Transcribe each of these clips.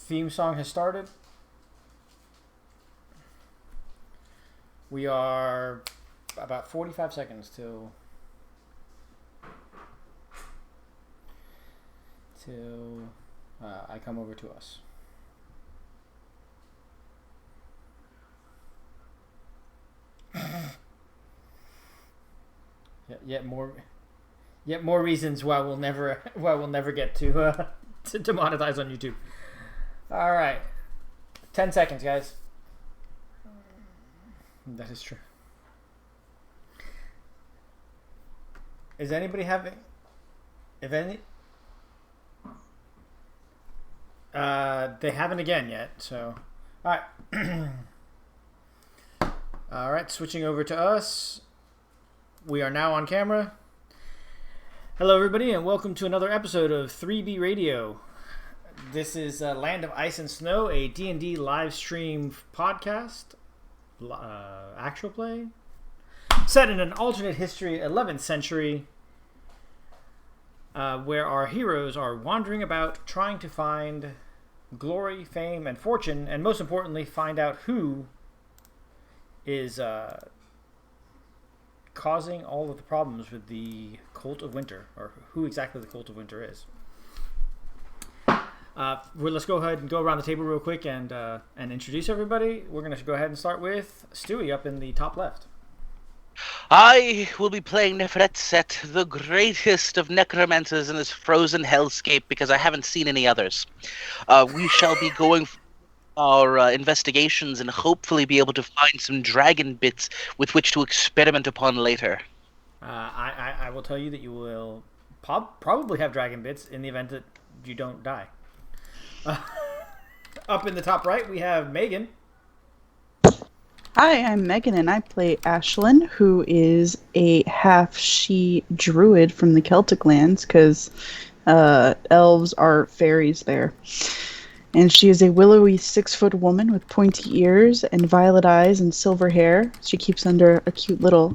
theme song has started. We are about 45 seconds till I come over to us. Yet more reasons why we'll never get to monetize on YouTube. All right, 10 seconds, guys. That is true. Is anybody having? If any, they haven't again yet. So, all right, all right. Switching over to us. We are now on camera. Hello, everybody, and welcome to another episode of 3B Radio. This is Land of Ice and Snow, a D&D live stream podcast, actual play, set in an alternate history, 11th century, where our heroes are wandering about trying to find glory, fame, and fortune, and most importantly, find out who is causing all of the problems with the Cult of Winter, or who exactly the Cult of Winter is. Let's go ahead and go around the table real quick and introduce everybody. We're going to go ahead and start with Stewie up in the top left. I will be playing Neferetset, the greatest of necromancers in this frozen hellscape, because I haven't seen any others. We shall be going our investigations and hopefully be able to find some dragon bits with which to experiment upon later. I will tell you that you will probably have dragon bits in the event that you don't die. Up in the top right, we have Megan. Hi, I'm Megan, and I play Ashlyn, who is a half-she druid from the Celtic lands, because elves are fairies there. And she is a willowy 6-foot woman with pointy ears and violet eyes and silver hair. She keeps under a cute little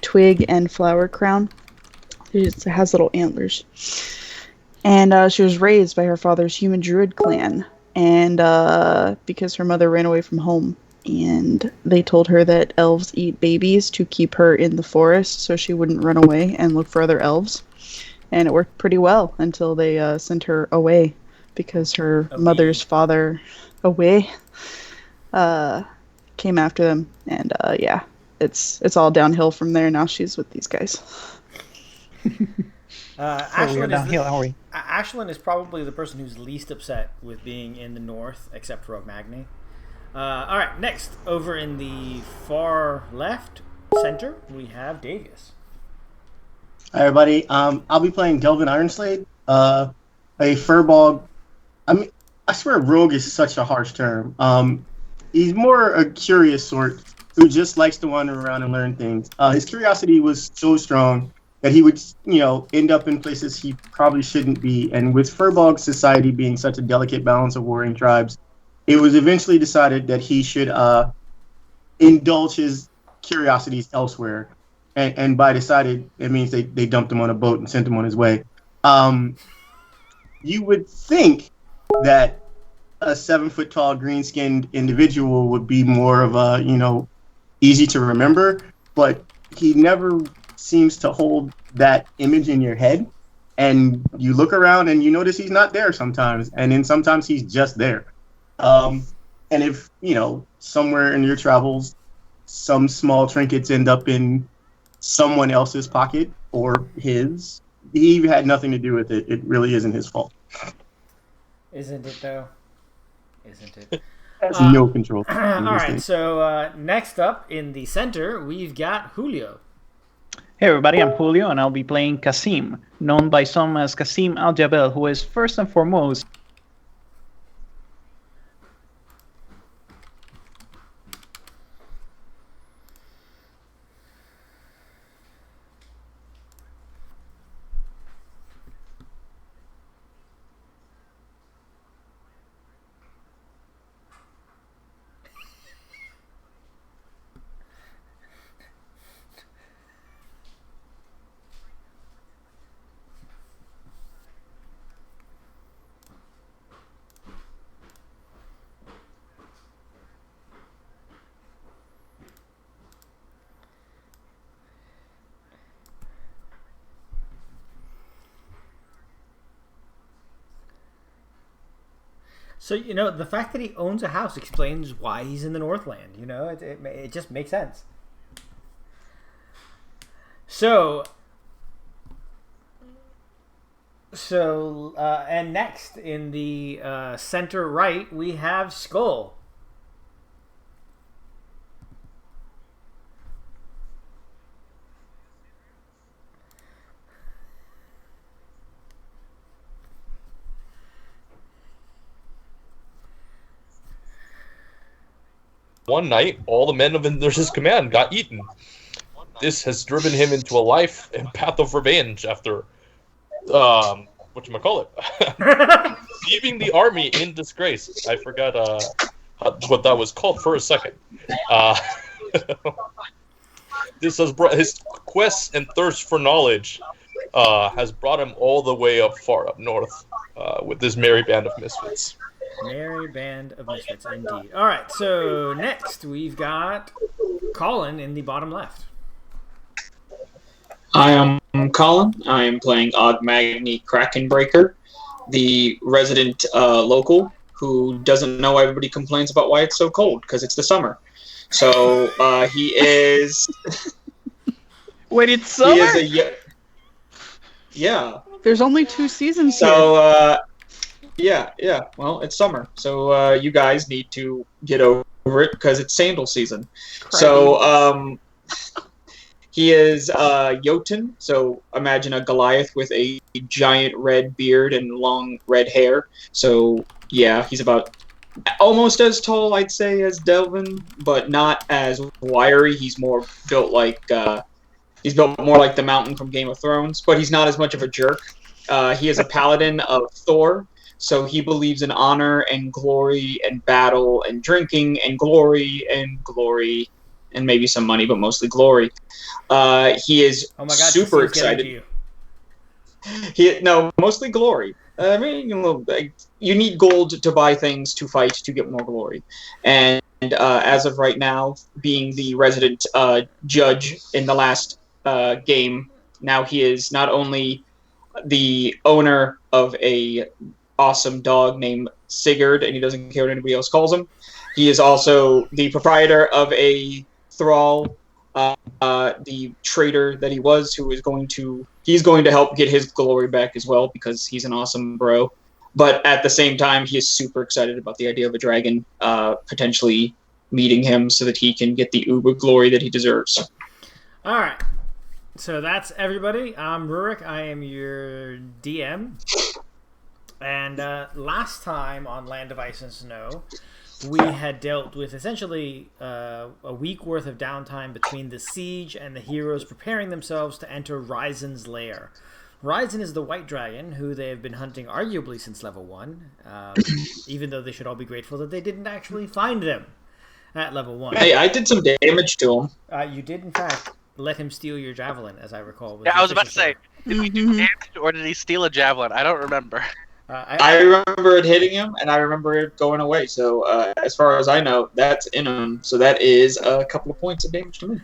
twig and flower crown. She has little antlers. And she was raised by her father's human druid clan, and because her mother ran away from home. And they told her that elves eat babies to keep her in the forest so she wouldn't run away and look for other elves. And it worked pretty well until they sent her away because her mother's father came after them. And yeah, it's all downhill from there. Now she's with these guys. Ashlyn is probably the person who's least upset with being in the north, except for Magni. All right, next, over in the far left center, we have Davius. Hi, everybody. I'll be playing Delvin Ironslade, a furball. I mean, I swear rogue is such a harsh term. He's more a curious sort who just likes to wander around and learn things. His curiosity was so strong that he would, end up in places he probably shouldn't be. And with furball society being such a delicate balance of warring tribes, it was eventually decided that he should indulge his curiosities elsewhere. And by decided, it means they dumped him on a boat and sent him on his way. You would think that a 7-foot-tall, green-skinned individual would be more of a, easy to remember, but he never seems to hold that image in your head. And you look around and you notice he's not there sometimes, and then sometimes he's just there. And if, somewhere in your travels, some small trinkets end up in someone else's pocket or his, he had nothing to do with it. It really isn't his fault. Isn't it, though? Isn't it? Has no control. All right, so next up in the center, we've got Julio. Hey everybody, I'm Julio, and I'll be playing Kasim, known by some as Kasim Al-Jabel, who is first and foremost So, the fact that he owns a house explains why he's in the Northland. It just makes sense. So, and next in the center right, we have Skull. One night, all the men under his command got eaten. This has driven him into a life and path of revenge after, whatchamacallit, leaving the army in disgrace. I forgot what that was called for a second. This has brought his quest and thirst for knowledge has brought him all the way far up north with this merry band of misfits. Merry band of misfits, indeed. All right, so next we've got Colin in the bottom left. I am Colin. I am playing Og Magni Krakenbreaker, the resident local who doesn't know why everybody complains about why it's so cold, because it's the summer. So he is... Wait, it's summer? He is yeah. There's only 2 seasons here. So, yeah. Well, it's summer. So you guys need to get over it because it's sandal season. Craggy. So he is Jotun. So imagine a Goliath with a giant red beard and long red hair. So yeah, he's about almost as tall, I'd say, as Delvin, but not as wiry. He's more built like he's built more like the Mountain from Game of Thrones, but he's not as much of a jerk. He is a paladin of Thor. So he believes in honor and glory and battle and drinking and glory and maybe some money, but mostly glory. He is super excited. Mostly glory. I mean, you need gold to buy things to fight to get more glory. And as of right now, being the resident judge in the last game, now he is not only the owner of a awesome dog named Sigurd, and he doesn't care what anybody else calls him. He is also the proprietor of a thrall, the trader that he was, he's going to help get his glory back as well because he's an awesome bro. But at the same time, he is super excited about the idea of a dragon potentially meeting him so that he can get the uber glory that he deserves. All right. So that's everybody. I'm Rurik. I am your DM. And last time on Land of Ice and Snow, we had dealt with essentially a week worth of downtime between the siege and the heroes preparing themselves to enter Rhizon's lair. Rhizon is the white dragon who they have been hunting arguably since level 1, even though they should all be grateful that they didn't actually find them at level 1. Hey, I did some damage to him. You did, in fact, let him steal your javelin, as I recall. Yeah, I was about to say, did we do damage or did he steal a javelin? I don't remember. I remember it hitting him, and I remember it going away. So, as far as I know, that's in him. So that is a couple of points of damage to me.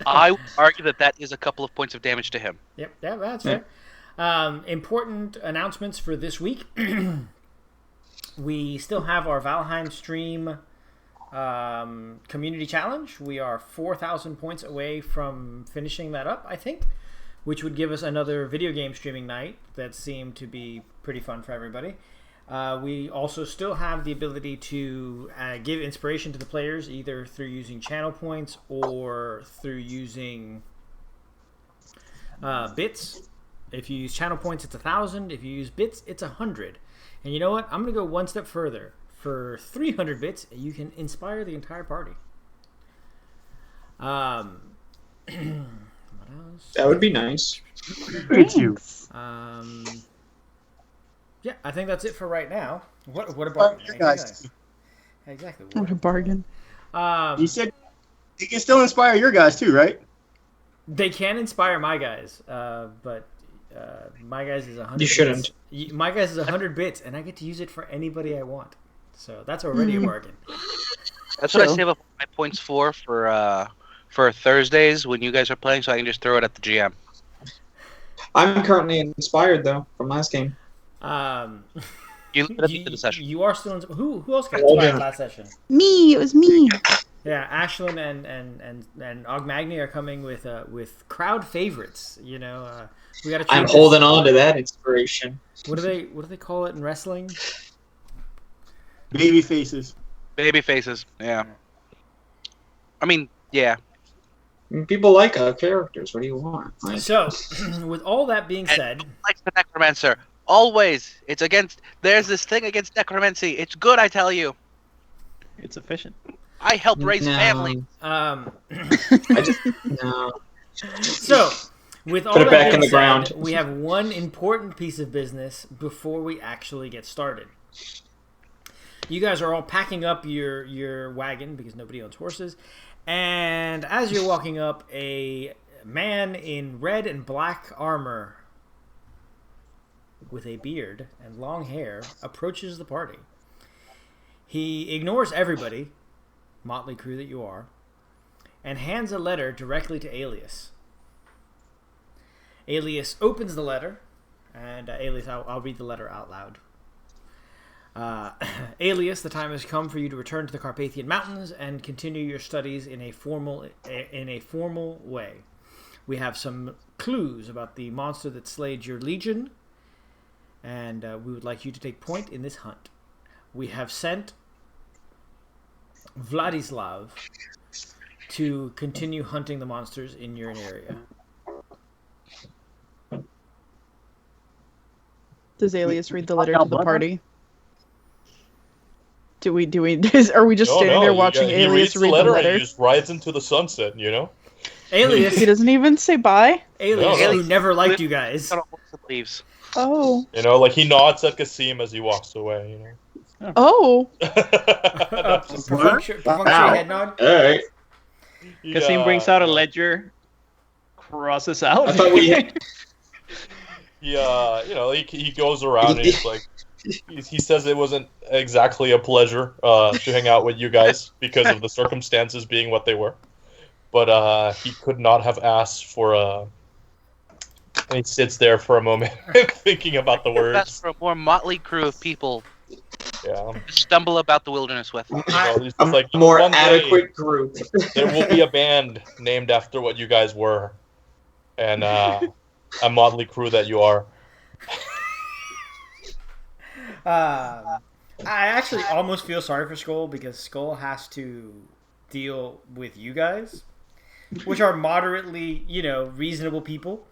I would argue that is a couple of points of damage to him. Yep, yeah, that's fair. Important announcements for this week. We still have our Valheim stream community challenge. We are 4,000 points away from finishing that up, I think, which would give us another video game streaming night that seemed to be pretty fun for everybody. We also still have the ability to give inspiration to the players, either through using channel points or through using bits. If you use channel points, it's 1,000. If you use bits, it's 100. And you know what? I'm going to go one step further. For 300 bits, you can inspire the entire party. What else? That would be nice. Thank you. Yeah, I think that's it for right now. What a bargain. Exactly. What a bargain. You said you can still inspire your guys too, right? They can inspire my guys, but my guys is 100 You shouldn't. Bits. My guys is 100 bits, and I get to use it for anybody I want. So that's already a bargain. That's what I save up my points for Thursdays when you guys are playing, so I can just throw it at the GM. I'm currently inspired, though, from last game. You leave it at the end of the session. You are still in. Who else got Oh, inspired yeah. last session? Me, it was me. Yeah, Ashlyn and Ogmagny are coming with crowd favorites. You know, we got to. I'm holding on to that inspiration. What do they call it in wrestling? Baby faces. Baby faces. Yeah. I mean, yeah. People like our characters. What do you want? Like, So, with all that being said, Like the necromancer. Always. It's against. There's this thing against necromancy. It's good, I tell you. It's efficient. I help raise no. family. I just no. So, with all Put it that back being in the said, ground. we have one important piece of business before we actually get started. You guys are all packing up your wagon because nobody owns horses, and as you're walking up, a man in red and black armor with a beard and long hair approaches the party. He ignores everybody, motley crew that you are, and hands a letter directly to Alias. Alias opens the letter, and Alias, I'll read the letter out loud. Alias, the time has come for you to return to the Carpathian Mountains and continue your studies in a formal way. We have some clues about the monster that slayed your legion, and we would like you to take point in this hunt. We have sent Vladislav to continue hunting the monsters in your area. Does Alias read the letter to the party? Are we just standing there watching he Alias reads read the and letter? he just rides into the sunset, you know? Alias, He doesn't even say bye? Alias, No. who never liked you guys. Got a horse that leaves. Oh. You know, like he nods at Kasim as he walks away, you know? Oh. Perfunctory Wow. head nod. All right. Kasim brings out a ledger, crosses out. I thought we. Yeah, you know, he goes around and he's like, he says it wasn't exactly a pleasure to hang out with you guys because of the circumstances being what they were, but he could not have asked for a. And he sits there for a moment thinking about the That's words. for a more motley crew of people Yeah, to stumble about the wilderness with. you know, he's A just like, more "One day adequate group. there will be a band named after what you guys were, and a motley crew that you are." I actually almost feel sorry for Skull because Skull has to deal with you guys, which are moderately, reasonable people.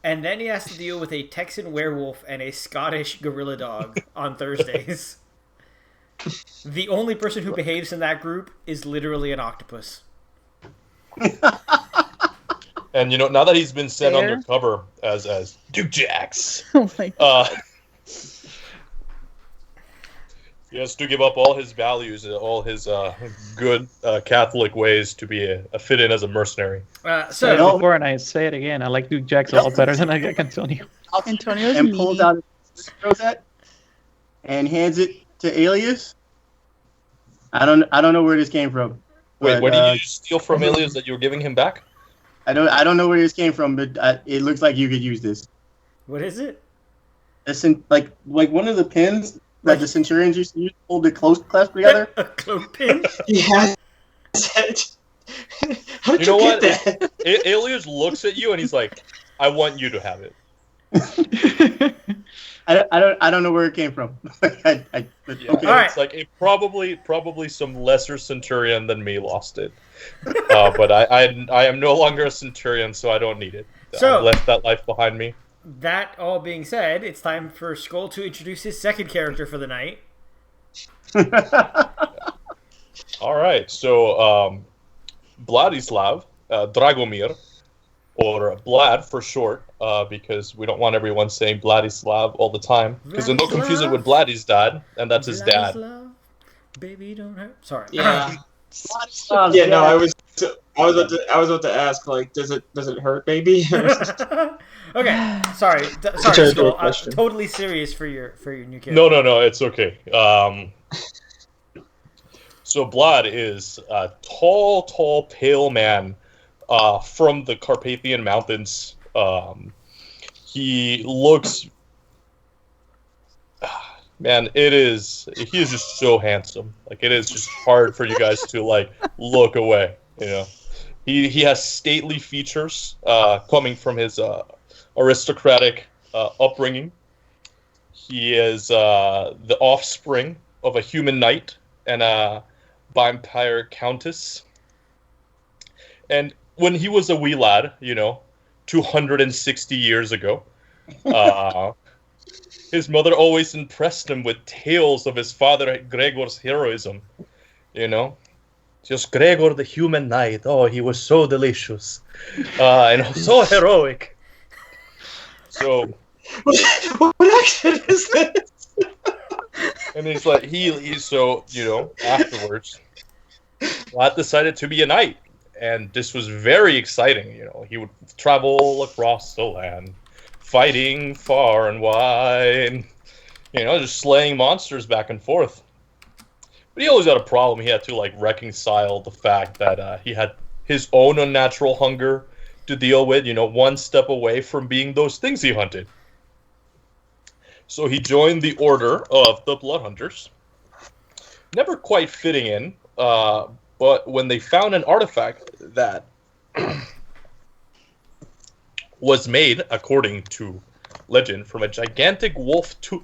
And then he has to deal with a Texan werewolf and a Scottish gorilla dog on Thursdays. The only person who behaves in that group is literally an octopus. And now that he's been sent Fair. undercover as Duke Jax, Oh my god. he has to give up all his values and all his good Catholic ways to be a fit in as a mercenary. So So, before and I say it again, I like Duke Jackson a lot better than I like Antonio. Antonio's and mean. pulls out his rosette and hands it to Alias. I don't know where this came from. Wait, but, what did you steal from Alias that you were giving him back? I don't know where this came from, but it looks like you could use this. what is it? Listen, like one of the pins that the Centurions used to use to hold the close clasp together. A cloak pin? Yeah. How did You know you what? get that? Alias looks at you and he's like, "I want you to have it." I don't know where it came from. But Yeah, okay. All right. It's like probably some lesser Centurion than me lost it. But I am no longer a Centurion, so I don't need it. So- I left that life behind me. That all being said, it's time for Skull to introduce his second character for the night. All right, so Vladislav Dragomir, or Vlad for short, because we don't want everyone saying Vladislav all the time, because then they'll confuse it with Vladdy's dad, and that's his dad. Vladislav, baby, don't hurt. Sorry. Yeah. Vladislav, Yeah. No, I was about to ask, like, does it hurt, baby? Okay. Sorry. Sorry, Terrible Skull. question. Totally serious for your new character. No, it's okay. So Vlad is a tall, pale man from the Carpathian Mountains. He looks Man, he is just so handsome. Like, it is just hard for you guys to, like, look away, you know. He has stately features coming from his aristocratic upbringing. He is the offspring of a human knight and a vampire countess. And when he was a wee lad, 260 years ago, his mother always impressed him with tales of his father Gregor's heroism, you know. Just Gregor the human knight. Oh, he was so delicious. And so heroic. So... What accent is this? And he's like, he's so, afterwards, Vlad decided to be a knight. And this was very exciting, He would travel across the land, fighting far and wide, just slaying monsters back and forth. But he always had a problem. He had to, reconcile the fact that he had his own unnatural hunger to deal with, one step away from being those things he hunted. So he joined the Order of the Blood Hunters, never quite fitting in, but when they found an artifact that was made, according to legend, from a gigantic wolf tooth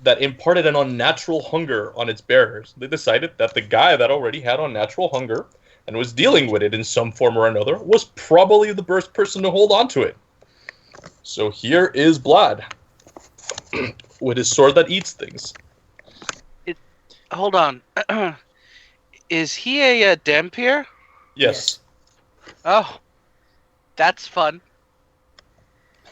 that imparted an unnatural hunger on its bearers, they decided that the guy that already had unnatural hunger and was dealing with it in some form or another was probably the best person to hold on to it. So here is Vlad, with his sword that eats things. Hold on. Is he a Dampier? Yes. Oh, that's fun.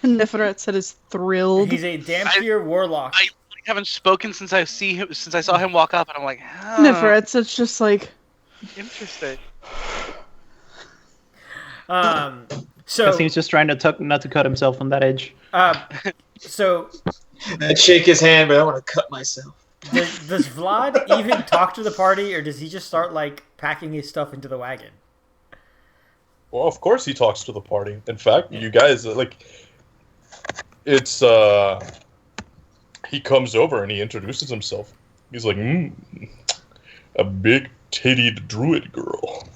Neferet said is thrilled. He's a Dampier warlock. I haven't spoken since I saw him walk up, and I'm like, Neferet said it's just like interesting. So He's just trying to not to cut himself on that edge. So I'd shake his hand, but I want to cut myself. does Vlad even talk to the party, or does he just start packing his stuff into the wagon? Well, of course he talks to the party. In fact, you guys, it's, he comes over and he introduces himself. He's like, a big-tittied druid girl.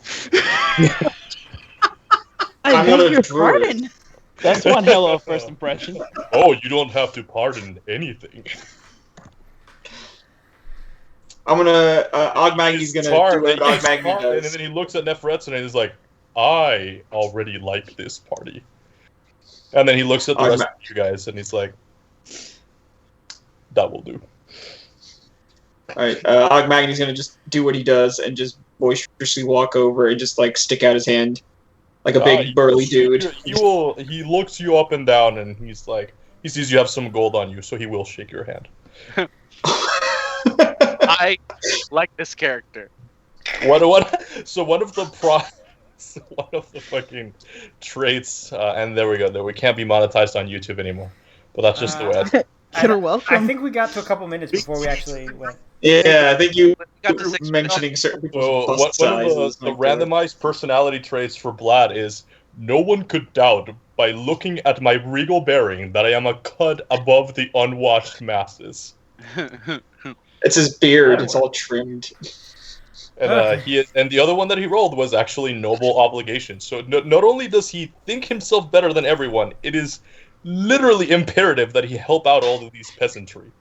I I'm not beg a your druid. pardon. That's one hell of a first impression. Oh, you don't have to pardon anything. I'm gonna Ogmagny's gonna do what Ogmagny And does. then he looks at Neferetz and he's like, I already like this party. And then he looks at the rest of you guys and he's like, that will do. Alright, Ogmagny's gonna just do what he does and just boisterously walk over and just stick out his hand like a big burly dude. He looks you up and down and he's like, he sees you have some gold on you, so he will shake your hand. I like this character. So one of the fucking traits, and there we go. We can't be monetized on YouTube anymore. But that's just the way. You're welcome. I think we got to a couple minutes before we actually went. Yeah, I think you Got to 6 mentioning certain people's So bust one of sizes. the randomized personality traits for Vlad is no one could doubt by looking at my regal bearing that I am a cud above the unwashed masses. It's his beard. It's all trimmed. And and the other one that he rolled was actually noble obligation. So not only does he think himself better than everyone, it is literally imperative that he help out all of these peasantry.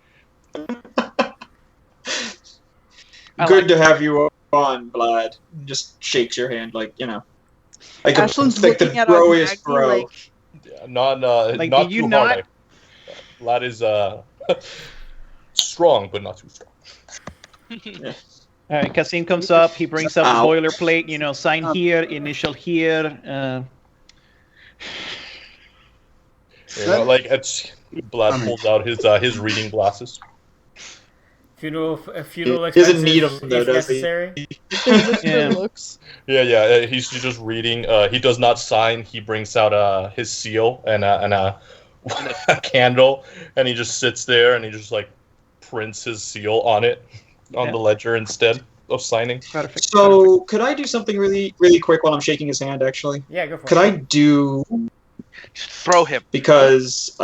Good to have you on, Vlad. Just shakes your hand like Ashland's like the looking at broiest Ogmagny bro. like, Yeah, not do you too not- hard. Vlad is strong, but not too strong. All right, Kasim comes up. He brings up Ow. the boilerplate. Sign here, initial here. Vlad pulls out his reading glasses. Funeral He doesn't need expenses, them, though, if does he? necessary. Yeah. looks. Yeah. He's just reading. He does not sign. He brings out his seal and a candle, and he just sits there and he just prints his seal on it on the ledger instead of signing. Perfect. So, could I do something really, really quick while I'm shaking his hand? Actually, Yeah, go for could it. I do Just throw him. because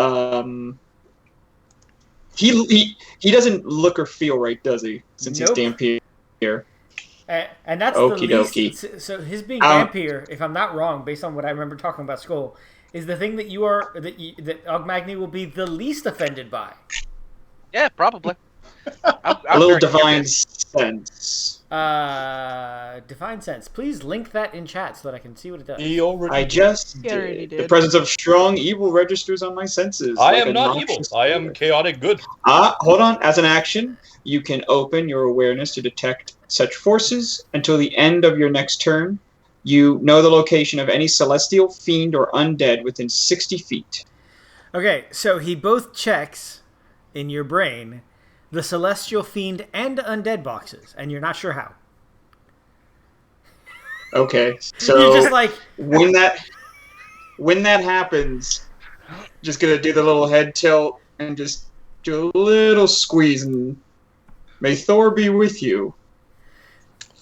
He doesn't look or feel right, does he? Since Nope. he's Dampier. And that's Okie the least. dokie. So his being Dampier, if I'm not wrong, based on what I remember talking about Skull, is the thing that that Ogmagny will be the least offended by. Yeah, probably. A little divine sense. Divine sense. Please link that in chat so that I can see what it does. He already. I just He already did. did. The presence of strong evil registers on my senses. I like am not evil. noxious I am spirit. chaotic good. Hold on. As an action, you can open your awareness to detect such forces until the end of your next turn. You know the location of any celestial, fiend, or undead within 60 feet. Okay, so he both checks in your brain the celestial, fiend, and undead boxes, and you're not sure how. Okay, so You're just like, when that happens, just gonna do the little head tilt and just do a little squeeze, and may Thor be with you.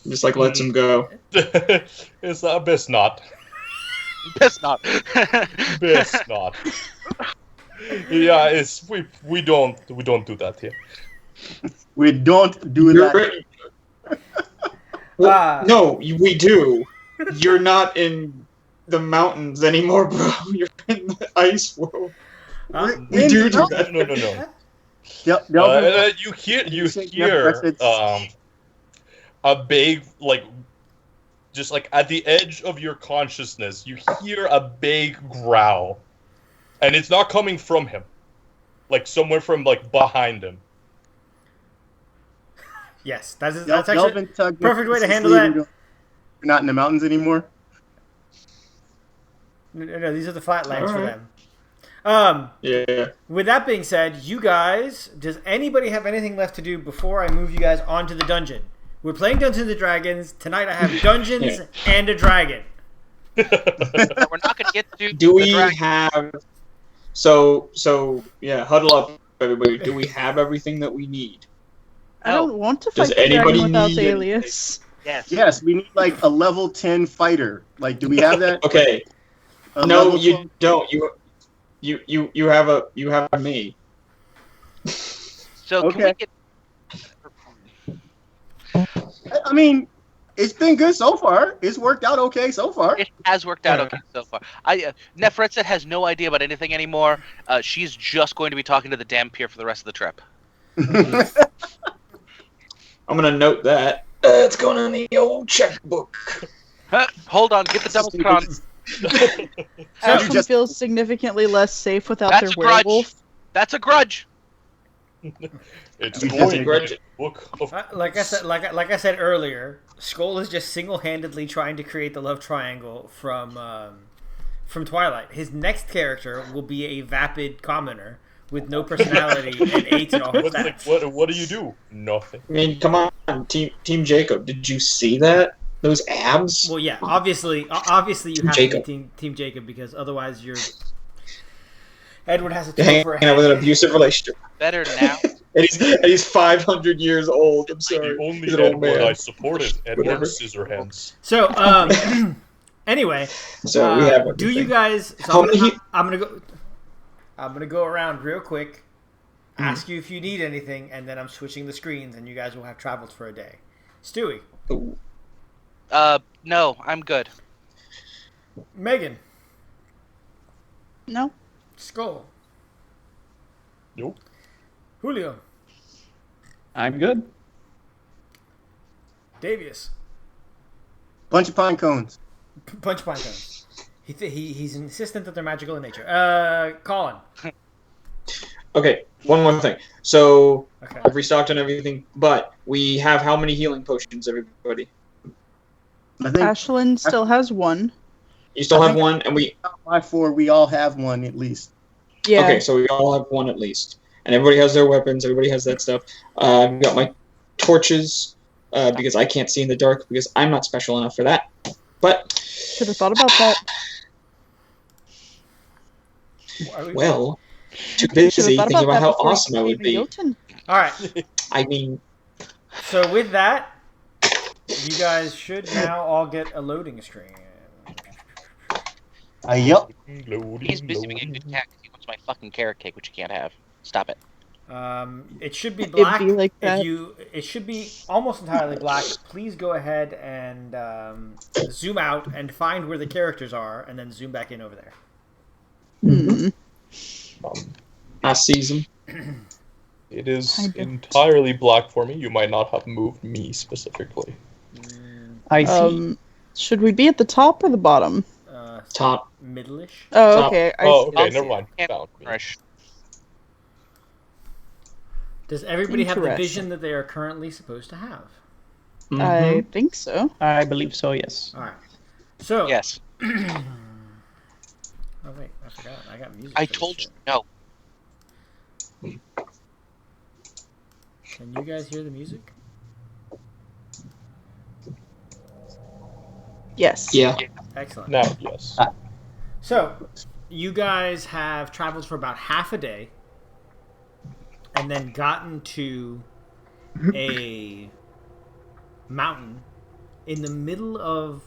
Just like lets him go. It's best not. Best not. Best not. Yeah, it's we don't do that here. We don't do that. Well, no, we do. You're not in the mountains anymore, bro. You're in the ice world. We do that. No. Yep. You hear a big, like, just like at the edge of your consciousness, you hear a big growl, and it's not coming from him, like somewhere from like behind him. yes, that's actually Delvin tugged perfect way to his handle sleeve that. and go, "We're not in the mountains anymore." No, these are the flatlands for them. Yeah. With that being said, you guys, does anybody have anything left to do before I move you guys onto the dungeon? We're playing Dungeons and Dragons. Tonight I have dungeons and a dragon. We're not going to get to. Do we the dragon. have? So yeah. Huddle up, everybody. Do we have everything that we need? I don't want to Does fight the dragon anybody without need Alias. Yes. Yes, we need like a level 10 fighter. Like, do we have that? Okay. A No, level you 12? don't. You have me. So can we Okay. get? I mean, it's been good so far. It's worked out okay so far. It has worked out okay so far. Nefertset has no idea about anything anymore. She's just going to be talking to the Dampier for the rest of the trip. I'm gonna note that. It's going in the old checkbook. Hold on, get the double cron. Ashlyn feels significantly less safe without That's their a grudge. werewolf. That's a grudge. It's That's going a in grudge. the book of. Like I said earlier, Skoll is just single-handedly trying to create the love triangle from Twilight. His next character will be a vapid commoner with no personality and 8 in all his stats. What do you do? Nothing. I mean, come on, Team Jacob. Did you see that? Those abs? Well, yeah, obviously you have Jacob. to be Team Jacob because otherwise Edward has a You're tool for a hanging out with an head. abusive relationship. Better now. And he's 500 years old. I'm sorry. The only He's an old Edward man. I support is Edward Whatever. Scissorhands. So, anyway, So we have do you everything. guys? So How many- I'm gonna go around real quick, ask you if you need anything, and then I'm switching the screens, and you guys will have traveled for a day. Stewie, Ooh. No, I'm good. Megan, No. Skull, Nope. Julio, I'm good. Davius, Bunch of pine cones. Punch Pine Cones. He's insistent that they're magical in nature. Colin. Okay, one more thing. So Okay. I've restocked on everything, but we have how many healing potions, everybody? I think Ashlyn still has one. You still I have think- one, and we. by 4, we all have one at least. Yeah. Okay, so we all have one at least, and everybody has their weapons. Everybody has that stuff. I've got my torches because I can't see in the dark because I'm not special enough for that. But Should have thought about that. well, too Should have busy thought thinking about that how before you awesome I would became a be. Jotun. All right. I mean, So with that, you guys should now all get a loading screen. Yep. He's busy being a good cat 'cause he wants my fucking carrot cake, which you can't have. Stop it. It should be black. It'd be like that. It should be almost entirely black. Please go ahead and zoom out and find where the characters are, and then zoom back in over there. Hmm. I sees him. It is I don't. entirely black for me. You might not have moved me specifically. I see. Should we be at the top or the bottom? Top. Middle-ish. Oh, Top. okay. Okay, never mind. Can't Found me. rush. Does everybody have the Interesting. vision that they are currently supposed to have? I think so. I believe so, yes. All right. So. Yes. Oh wait, I forgot. I got music. I for this told you shit. no. Can you guys hear the music? Yes. Yeah. Excellent. Now, yes. So, you guys have traveled for about half a day and then gotten to a mountain in the middle of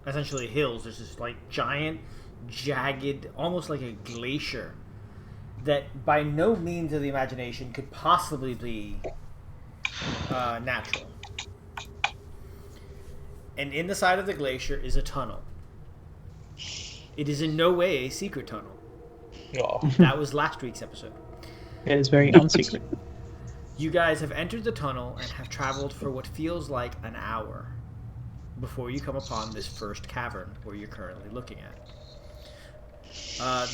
essentially hills. There's this like giant, jagged, almost like a glacier that by no means of the imagination could possibly be natural. And in the side of the glacier is a tunnel. It is in no way a secret tunnel. Oh. That was last week's episode. It is very unsecret. You guys have entered the tunnel and have traveled for what feels like an hour before you come upon this first cavern where you're currently looking at.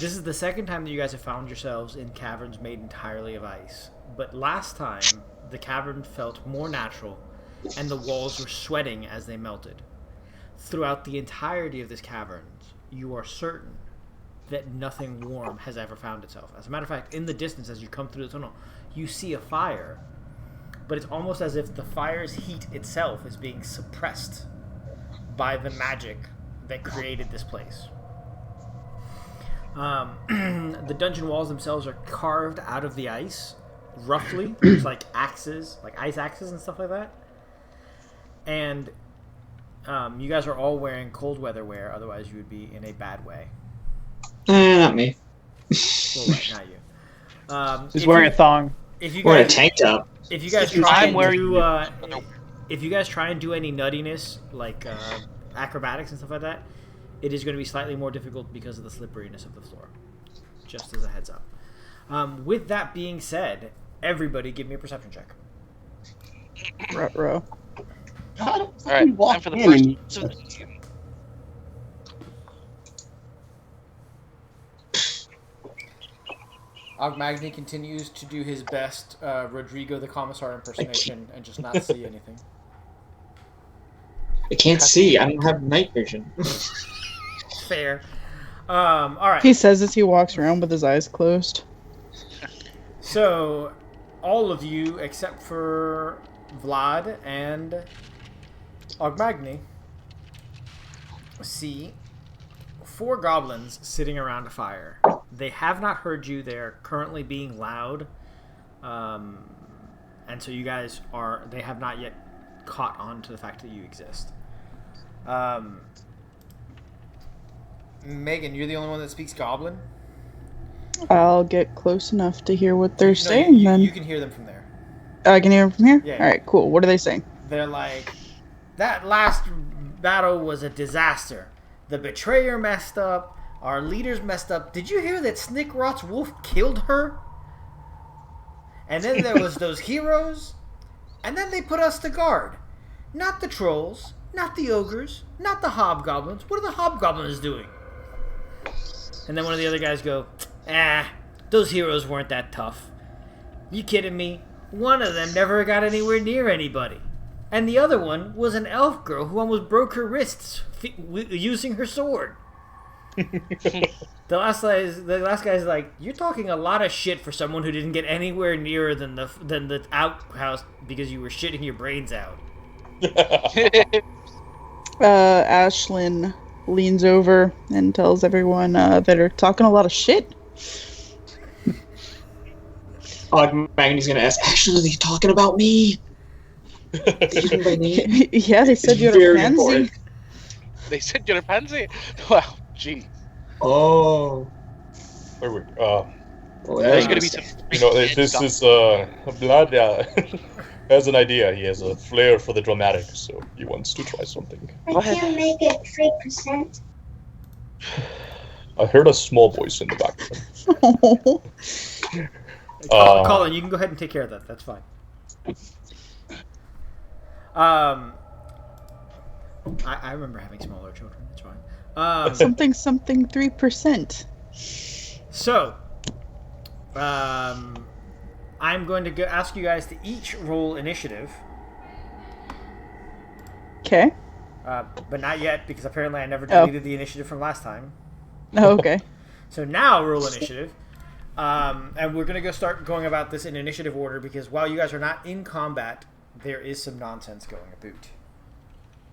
This is the second time that you guys have found yourselves in caverns made entirely of ice. But last time, the cavern felt more natural and the walls were sweating as they melted. Throughout the entirety of this cavern, you are certain that nothing warm has ever found itself. As a matter of fact, in the distance as you come through the tunnel, you see a fire, but it's almost as if the fire's heat itself is being suppressed by the magic that created this place. The dungeon walls themselves are carved out of the ice, roughly. There's like axes, like ice axes and stuff like that. And you guys are all wearing cold weather wear, otherwise you would be in a bad way. Not me. Well, right, not you. He's wearing a thong. If you Wearing a guys, tank top. if you guys try I'm and wearing- do, if you guys try and do any nuttiness like acrobatics and stuff like that, it is going to be slightly more difficult because of the slipperiness of the floor. Just as a heads up. With that being said, everybody give me a perception check. Ruh-roh. God, All right, time for the first. Ogmagny continues to do his best Rodrigo the Commissar impersonation and just not see anything. I can't see. I don't have night vision. Fair. All right. He says as he walks around with his eyes closed. So, all of you except for Vlad and Ogmagny see 4 goblins sitting around a fire. They have not heard you. They're currently being loud. And so you guys they have not yet caught on to the fact that you exist. Megan, you're the only one that speaks Goblin? I'll get close enough to hear what they're No, saying then. you can hear them from there. I can hear them from here? Yeah. Alright, cool. What are they saying? They're like, that last battle was a disaster. The betrayer messed up. Our leaders messed up. Did you hear that Snickrot's wolf killed her? And then there was those heroes. And then they put us to guard. Not the trolls. Not the ogres. Not the hobgoblins. What are the hobgoblins doing? And then one of the other guys go, those heroes weren't that tough. You kidding me? One of them never got anywhere near anybody. And the other one was an elf girl who almost broke her wrists using her sword. The last guy's like, you're talking a lot of shit for someone who didn't get anywhere nearer than the outhouse because you were shitting your brains out. Ashlyn leans over and tells everyone that are talking a lot of shit. Magny's gonna ask, actually, are they talking about me? They use me by name? Yeah, they said It's you're very a pansy. important. They said you're a pansy? Wow, gee. Oh. Where we? Oh, There's that gonna is be some. This is Blood has an idea. He has a flair for the dramatic, so he wants to try something. Go ahead. Can't make it 3%. I heard a small voice in the background. Colin, you can go ahead and take care of that. That's fine. I remember having smaller children. That's fine. something 3%. So, I'm going to ask you guys to each roll initiative. Okay. But not yet, because apparently I never deleted the initiative from last time. Oh, okay. So now roll initiative. And we're going to start going about this in initiative order, because while you guys are not in combat, there is some nonsense going about.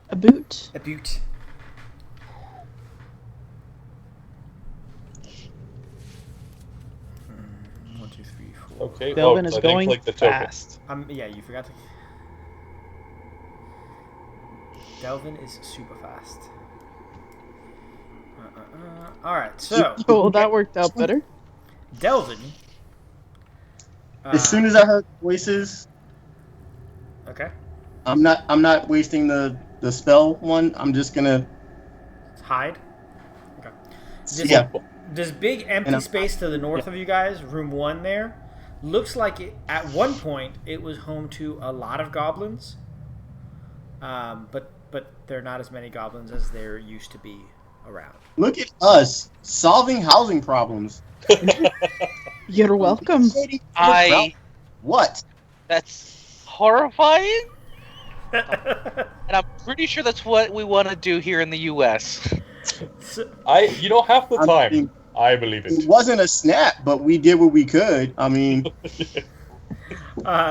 A boot. A boot. One, two, three, four. Okay. Delvin is I think, going like, the token. fast. Yeah, you forgot to. Delvin is super fast. All right, so Oh, well, that worked out better. Delvin. As soon as I heard voices, Okay. I'm not wasting the spell one. I'm just gonna. Hide. Okay. Yeah. This big empty space to the north of you guys, room 1 there, looks like it, at one point it was home to a lot of goblins. But there are not as many goblins as there used to be around. Look at us solving housing problems. You're welcome. What? That's horrifying. And I'm pretty sure that's what we want to do here in the U.S. Half the time, I believe It it. wasn't a snap, but we did what we could. I mean,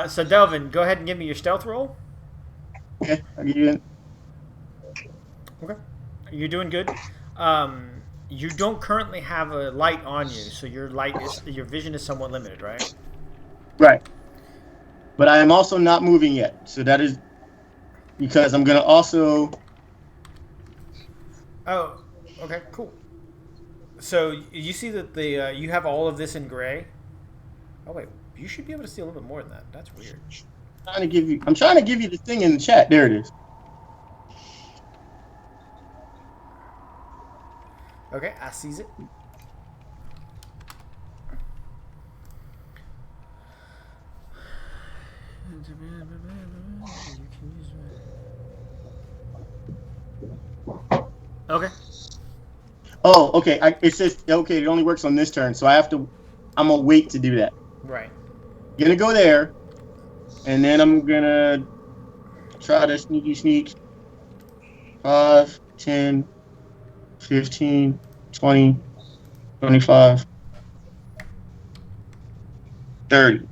So Delvin, go ahead and give me your stealth roll. okay, I'll give you it. Okay. You're doing good. You don't currently have a light on you, so your vision is somewhat limited, right? Right. But I am also not moving yet, so that is because I'm gonna also. Oh, okay, cool. So you see that you have all of this in gray. Oh wait, you should be able to see a little bit more than that. That's weird. I'm trying to give you the thing in the chat. There it is. Okay, I sees it. Okay. Oh, okay. It says okay. It only works on this turn, so I'm gonna wait to do that. Right. Gonna go there, and then I'm gonna try to sneak. 5, 10, 15, 20, 25, 30.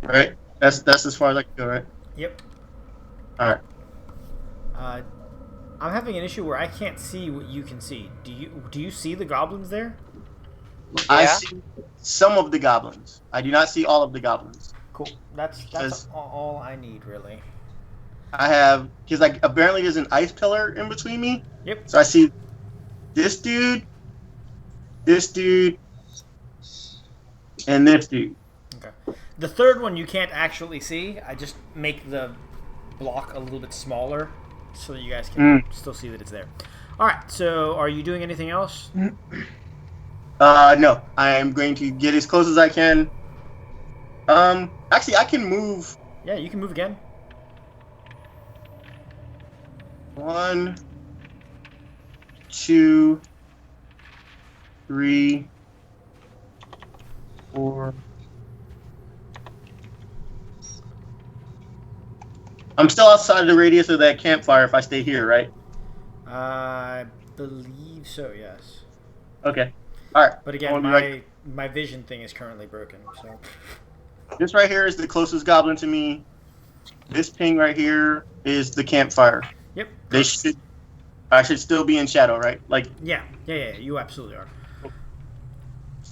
Right? That's as far as I can go, right? Yep. All right. I'm having an issue where I can't see what you can see. Do you see the goblins there? I see some of the goblins. I do not see all of the goblins. Cool. That's all I need, really. I have because apparently there's an ice pillar in between me. Yep. So I see this dude, and this dude. Okay. The third one you can't actually see. I just make the block a little bit smaller so that you guys can still see that it's there. All right. So, are you doing anything else? No. I am going to get as close as I can. Actually, I can move. Yeah, you can move again. 1, 2, 3, 4. I'm still outside of the radius of that campfire if I stay here, right? I believe so. Yes. Okay. All right. But again, my vision thing is currently broken. So. This right here is the closest goblin to me. This ping right here is the campfire. Yep. I should still be in shadow, right? Like. Yeah. You absolutely are.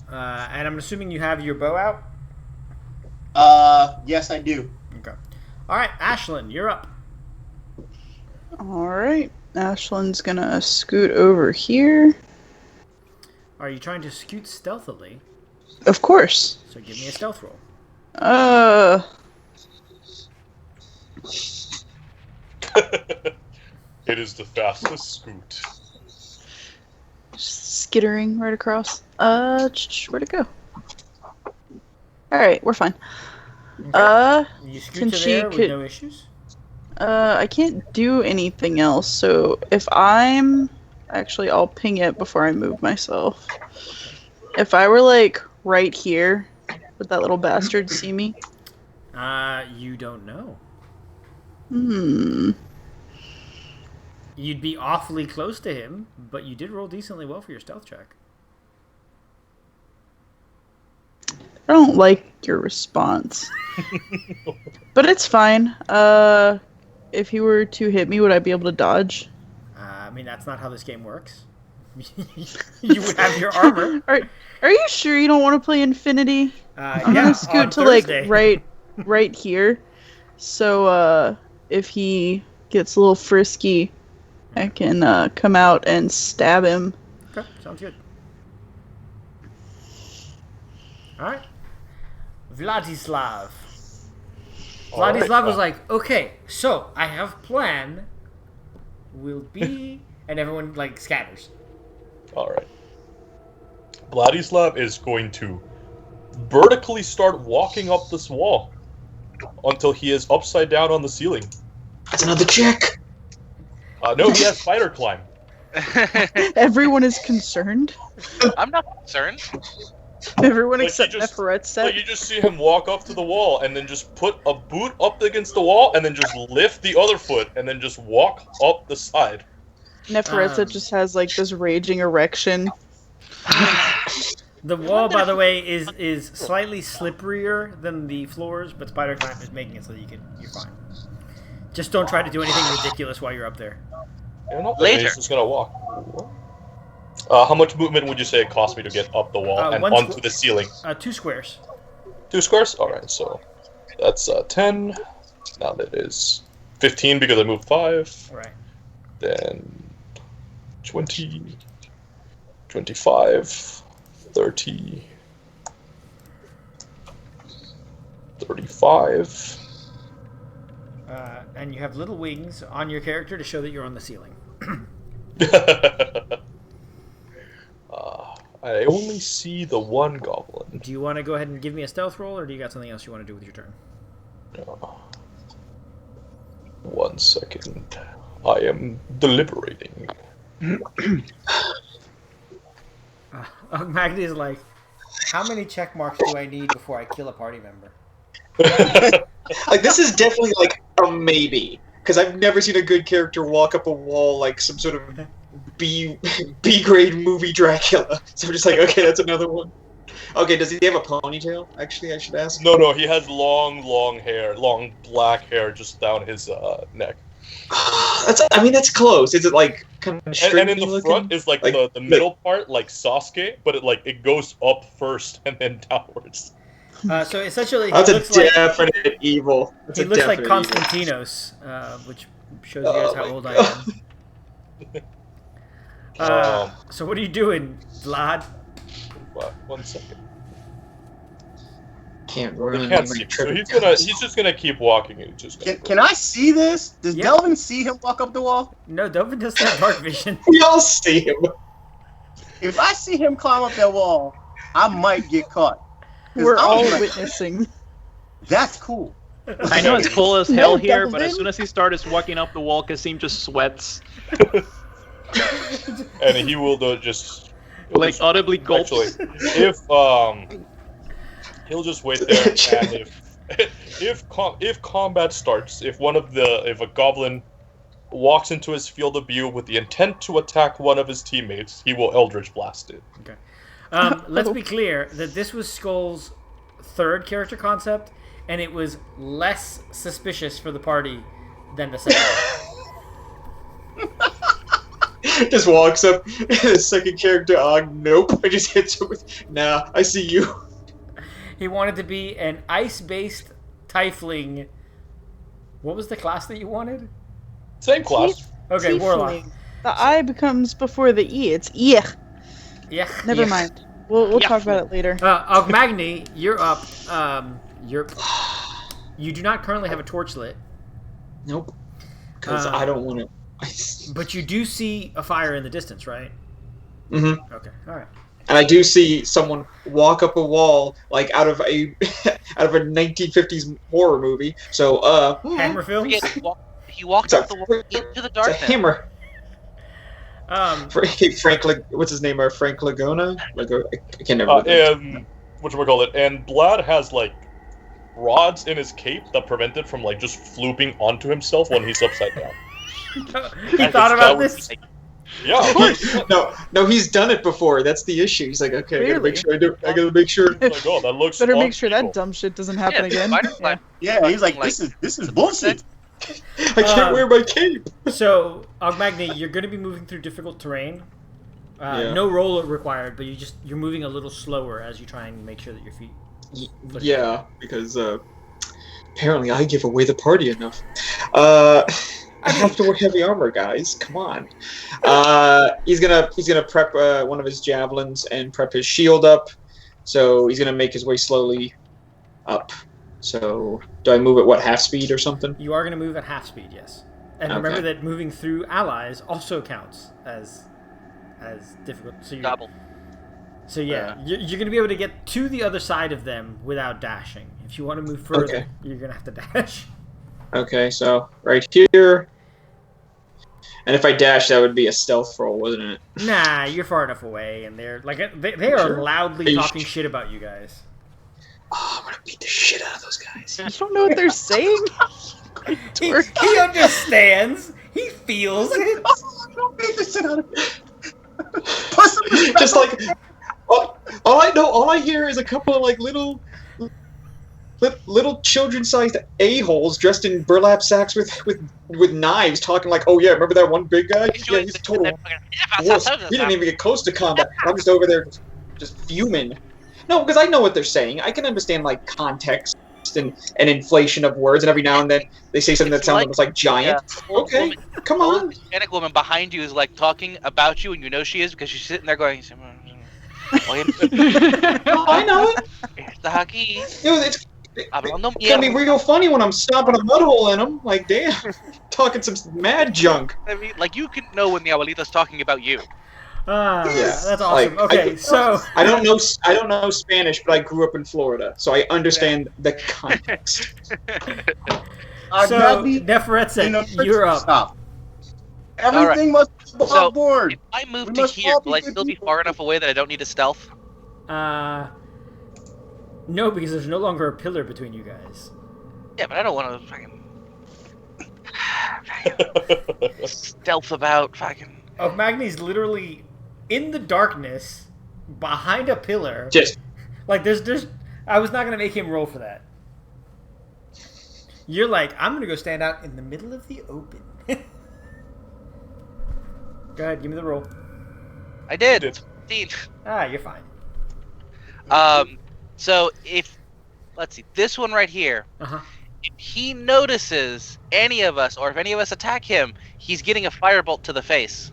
And I'm assuming you have your bow out. Yes, I do. Okay. All right, Ashlyn, you're up. All right. Ashlyn's gonna scoot over here. Are you trying to scoot stealthily? Of course. So give me a stealth roll. It is the fastest scoot. Skittering right across. Where'd it go? Alright, we're fine. You scoot Can to she there with could- no issues? I can't do anything else, so if I'm... Actually, I'll ping it before I move myself. If I were, like, right here, would that little bastard see me? You don't know. Hmm. You'd be awfully close to him, but you did roll decently well for your stealth check. I don't like your response. But it's fine. If he were to hit me, would I be able to dodge? I mean, that's not how this game works. You would have your armor. Are you sure you don't want to play Infinity? I'm Yeah, gonna on scoot to Thursday. like right here. So if he gets a little frisky, I can come out and stab him. Okay, sounds good. Alright. Vladislav. Vladislav was like, okay, so I have plan. Will be... And everyone, like, scatters. Alright. Vladislav is going to vertically start walking up this wall until he is upside down on the ceiling. That's another check. No, he has spider climb. Everyone is concerned. I'm not concerned. Everyone Like, except you just- Neferet's set. Like, you just see him walk up to the wall and then just put a boot up against the wall and then just lift the other foot and then just walk up the side. Neferet's just has like this raging erection. The wall, by the way, is slightly slipperier than the floors, but spider climb is making it so that you're fine. Just don't try to do anything ridiculous while you're up there. Yeah, not Later. He's just gonna walk. How much movement would you say it cost me to get up the wall and one onto the ceiling? 2 squares. 2 squares? Alright, so that's 10. Now that is 15 because I moved 5. Right. Then 20, 25, 30, 35. And you have little wings on your character to show that you're on the ceiling. I only see the one goblin. Do you want to go ahead and give me a stealth roll, or do you got something else you want to do with your turn? 1 second. I am deliberating. Magdi is like, how many check marks do I need before I kill a party member? Like, this is definitely like a maybe, because I've never seen a good character walk up a wall like some sort of B grade movie Dracula. So I'm just like, okay, that's another one. Okay, does he have a ponytail? Actually, I should ask. No, he has long hair, long black hair just down his neck. That's close. Is it like kind of And in the looking? front is like the middle part, like Sasuke, but it goes up first and then downwards. So essentially, he That's a looks like definite evil. That's he a looks like definite evil. Konstantinos, which shows you guys Oh how my old God. I am. So what are you doing, Vlad? 1 second. Can't I ruin can't my see. trip. So he's just gonna keep walking. He's just gonna Can I see this? Does Yeah. Delvin see him walk up the wall? No, Delvin doesn't have dark vision. We all see him. If I see him climb up that wall, I might get caught. 'Cause We're I'm all like, witnessing. That's cool. I know it's cool as hell No, here, but as Delvin. soon as he starts walking up the wall, Kasim just sweats. and he will just Like audibly gulps. actually if he'll just wait there and if combat starts, if a goblin walks into his field of view with the intent to attack one of his teammates, he will Eldritch Blast it. Okay. Let's be clear that this was Skull's third character concept, and it was less suspicious for the party than the second. Just walks up. The second character, nope. I just hits him with, nah, I see you. He wanted to be an ice-based tiefling. What was the class that you wanted? Same class. Okay, warlock. Tiefling. The I becomes before the E. It's yeah. Yeah. Never Yeah. mind. We'll Yeah. talk about it later. Ogmagny, you're up. You do not currently have a torch lit, Nope. Because I don't want to. but you do see a fire in the distance, right? Mm-hmm. Okay. All right. And I do see someone walk up a wall like out of a 1950s horror movie. So Hammer films. He walked up the wall into the it's a darkness. hammer. Frank, what's his name? Frank Laguna. I can't remember. And whatchamacallit, and Blad has like rods in his cape that prevent it from like just flooping onto himself when he's upside down. He thought about this. Yeah. No, he's done it before. That's the issue. He's like, okay, I gotta make sure I do. I gotta make sure. Like, oh, that looks. Better make sure illegal. that dumb shit doesn't happen again. Spider-Man. Yeah, he's like, this is bullshit. I can't wear my cape. So, Ogmagny, you're going to be moving through difficult terrain. Yeah. No roll required, but you're moving a little slower as you try and make sure that your feet. Yeah, because apparently I give away the party enough. I have to wear heavy armor, guys. Come on. He's gonna prep one of his javelins and prep his shield up. So he's gonna make his way slowly up. So do I move at what, half speed or something? You are going to move at half speed, yes. And remember Okay. that moving through allies also counts as difficult. So Double. So yeah, you're going to be able to get to the other side of them without dashing. If you want to move further, Okay. you're going to have to dash. Okay, so right here. And if I dash, that would be a stealth roll, wasn't it? Nah, you're far enough away, and they're like they are Sure. loudly Are you talking shit about you guys. Oh, I'm gonna beat the shit out of those guys. I don't know what they're saying. He understands. He feels it. Don't beat the shit out of me. Put some respect Just on like all I hear is a couple of like little children-sized a-holes dressed in burlap sacks with knives, talking like, "Oh yeah, remember that one big guy? Yeah, he's a total wuss. He didn't even get close to combat. I'm just over there, just fuming." No, because I know what they're saying. I can understand like context and inflation of words, and every now and then they say something that sounds almost like giant. Okay, come on. The Hispanic woman behind you is like talking about you, and you know she is because she's sitting there going. I know it. Está aquí, It's hablando gonna be mierda. real funny when I'm stomping a mud hole in them. Like, damn, talking some mad junk. I mean, like you can know when the abuelita's talking about you. Yeah, that's awesome. Like, Okay, so I don't know Spanish, but I grew up in Florida, so I understand the context. Neferetset, you're up. Stop. Everything must be above So, board. If I move We to must here, all be will I good still be people. far enough away that I don't need a stealth? No, because there's no longer a pillar between you guys. Yeah, but I don't want to fucking stealth about fucking. Magni's literally in the darkness behind a pillar. Just Like there's I was not gonna make him roll for that. You're like, I'm gonna go stand out in the middle of the open. Go ahead, give me the roll. I did. Did. 15. You're fine. So let's see, this one right here. Uh-huh. If he notices any of us, or if any of us attack him, he's getting a firebolt to the face.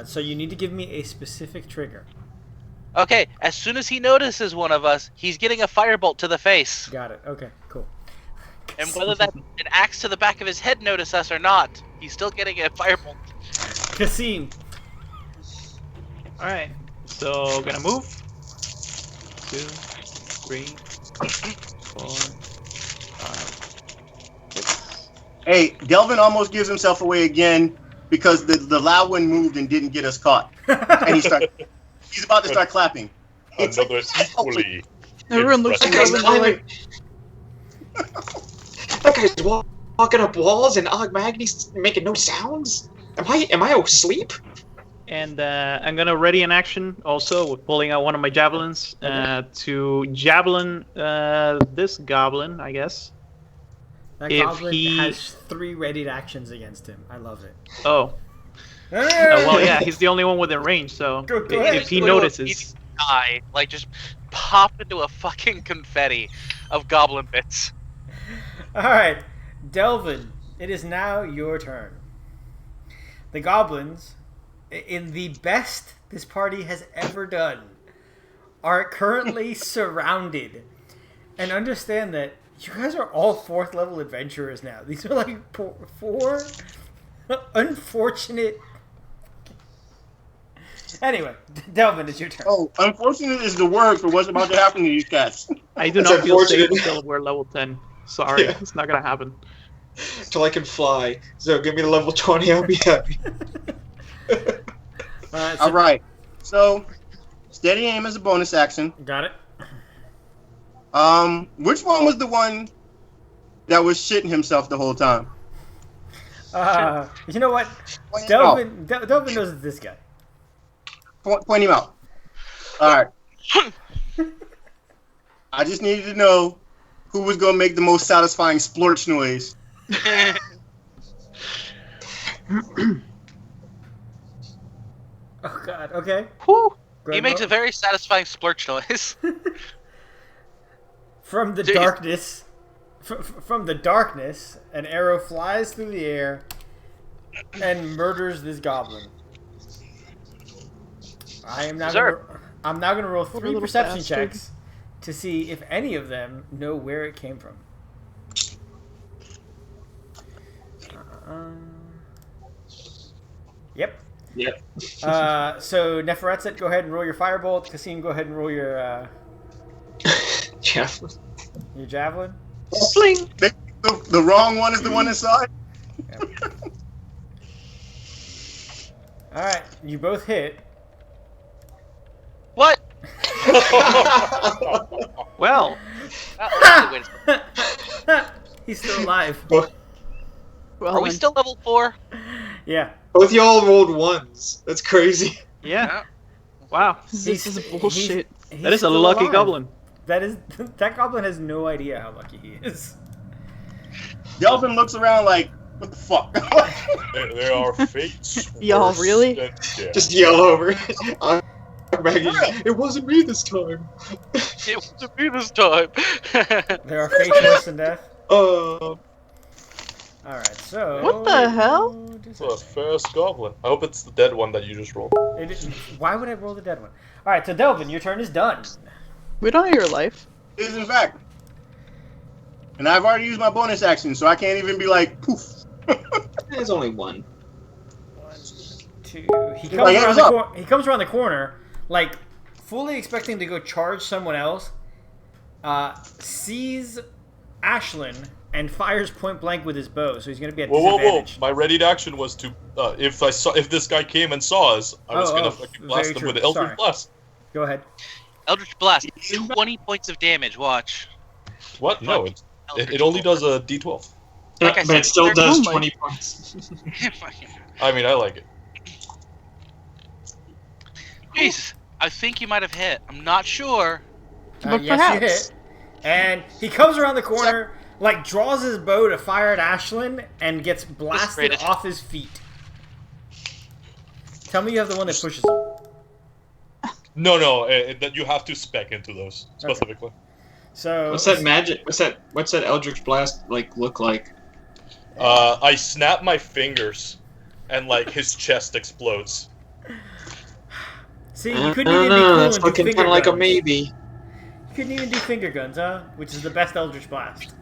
So you need to give me a specific trigger. Okay, as soon as he notices one of us, he's getting a firebolt to the face. Got it. Okay, cool. And whether that's an axe to the back of his head notice us or not, he's still getting a firebolt. Kasim. Alright, so gonna move. 2, 3, 4, 5, 6. Hey, Delvin almost gives himself away again because the loud one moved and didn't get us caught. And he's about to start clapping. It's Another like, equally. Everyone looks at impressive- Delvin and they're like, that guy's walking up walls and Magni's making no sounds. Am I asleep? And I'm gonna ready an action also with pulling out one of my javelins to javelin this goblin, I guess. That If goblin he- has 3 readied actions against him. I love it. Oh, well, yeah, he's the only one within range, so Go ahead. if he Go to a notices, Die, like just pop into a fucking confetti of goblin bits. Alright, Delvin, it is now your turn. The goblins, in the best this party has ever done are currently surrounded. And understand that you guys are all 4th level adventurers now. These are like 4 unfortunate... Anyway, Delvin, it's your turn. Oh, unfortunate is the word for what's about to happen to these cats. I do It's not feel safe unfortunate. until we're level 10. Sorry, Yeah. it's not gonna happen. Till I can fly. So give me the level 20, I'll be happy. All right. So, steady aim is a bonus action. Got it? Which one was the one that was shitting himself the whole time? You know what? Point him out. Delvin knows it's this guy. Point him out. All right. I just needed to know who was going to make the most satisfying splorch noise. Oh God. Okay. Whew. He Greg, makes roll. a very satisfying splurge noise. From the Jeez. darkness, from the darkness, an arrow flies through the air and murders this goblin. I'm now gonna roll 3 little perception bastard. checks to see if any of them know where it came from. Yep. Yep. So Neferetzet, go ahead and roll your firebolt. Kasim, go ahead and roll your Javelin. javelin. Sling! The wrong one is the one that saw it? All right, you both hit. What? Well, He's still alive. Well, are we then. still level 4? Yeah. Both y'all rolled 1s. That's crazy. yeah. Wow, This is bullshit. He's that is a still lucky alive. goblin. That goblin has no idea how lucky he is. Delvin looks around like, what the fuck? There are fates. Y'all, worse really? than death. Just yell over. It wasn't me this time. It wasn't me this time. There are fates worse than death. Uh, Alright, so... What the hell? It's the first goblin. I hope it's the dead one that you just rolled. Why would I roll the dead one? Alright, so Delvin, your turn is done. We don't know your life. Is in fact. And I've already used my bonus action, so I can't even be like, poof. there's only 1. 1, 2... He Like, hands up. he comes around the corner, like, fully expecting to go charge someone else, sees Ashlyn, and fires point blank with his bow, so he's going to be at Whoa! disadvantage. My readied action was to, if this guy came and saw us, I was gonna fucking blast very him true. with the Eldritch Sorry. Blast. Go ahead. Eldritch Blast, 20 points of damage. Watch. What? No, it only does a D12. Like I but said, it still they're- does Oh my- 20 points. I mean, I like it. Jesus, I think you might have hit. I'm not sure. But Yes, perhaps. you hit. And he comes around the corner, like, draws his bow to fire at Ashlyn, and gets blasted Disintegrated. off his feet. Tell me you have the one that pushes him. No, that you have to spec into those specifically. So What's that magic? What's that Eldritch Blast look like? I snap my fingers, and like his chest explodes. See, I you couldn't don't even be know. cool That's and do looking finger kind of like a guns. maybe. You couldn't even do finger guns, huh? Which is the best Eldritch Blast.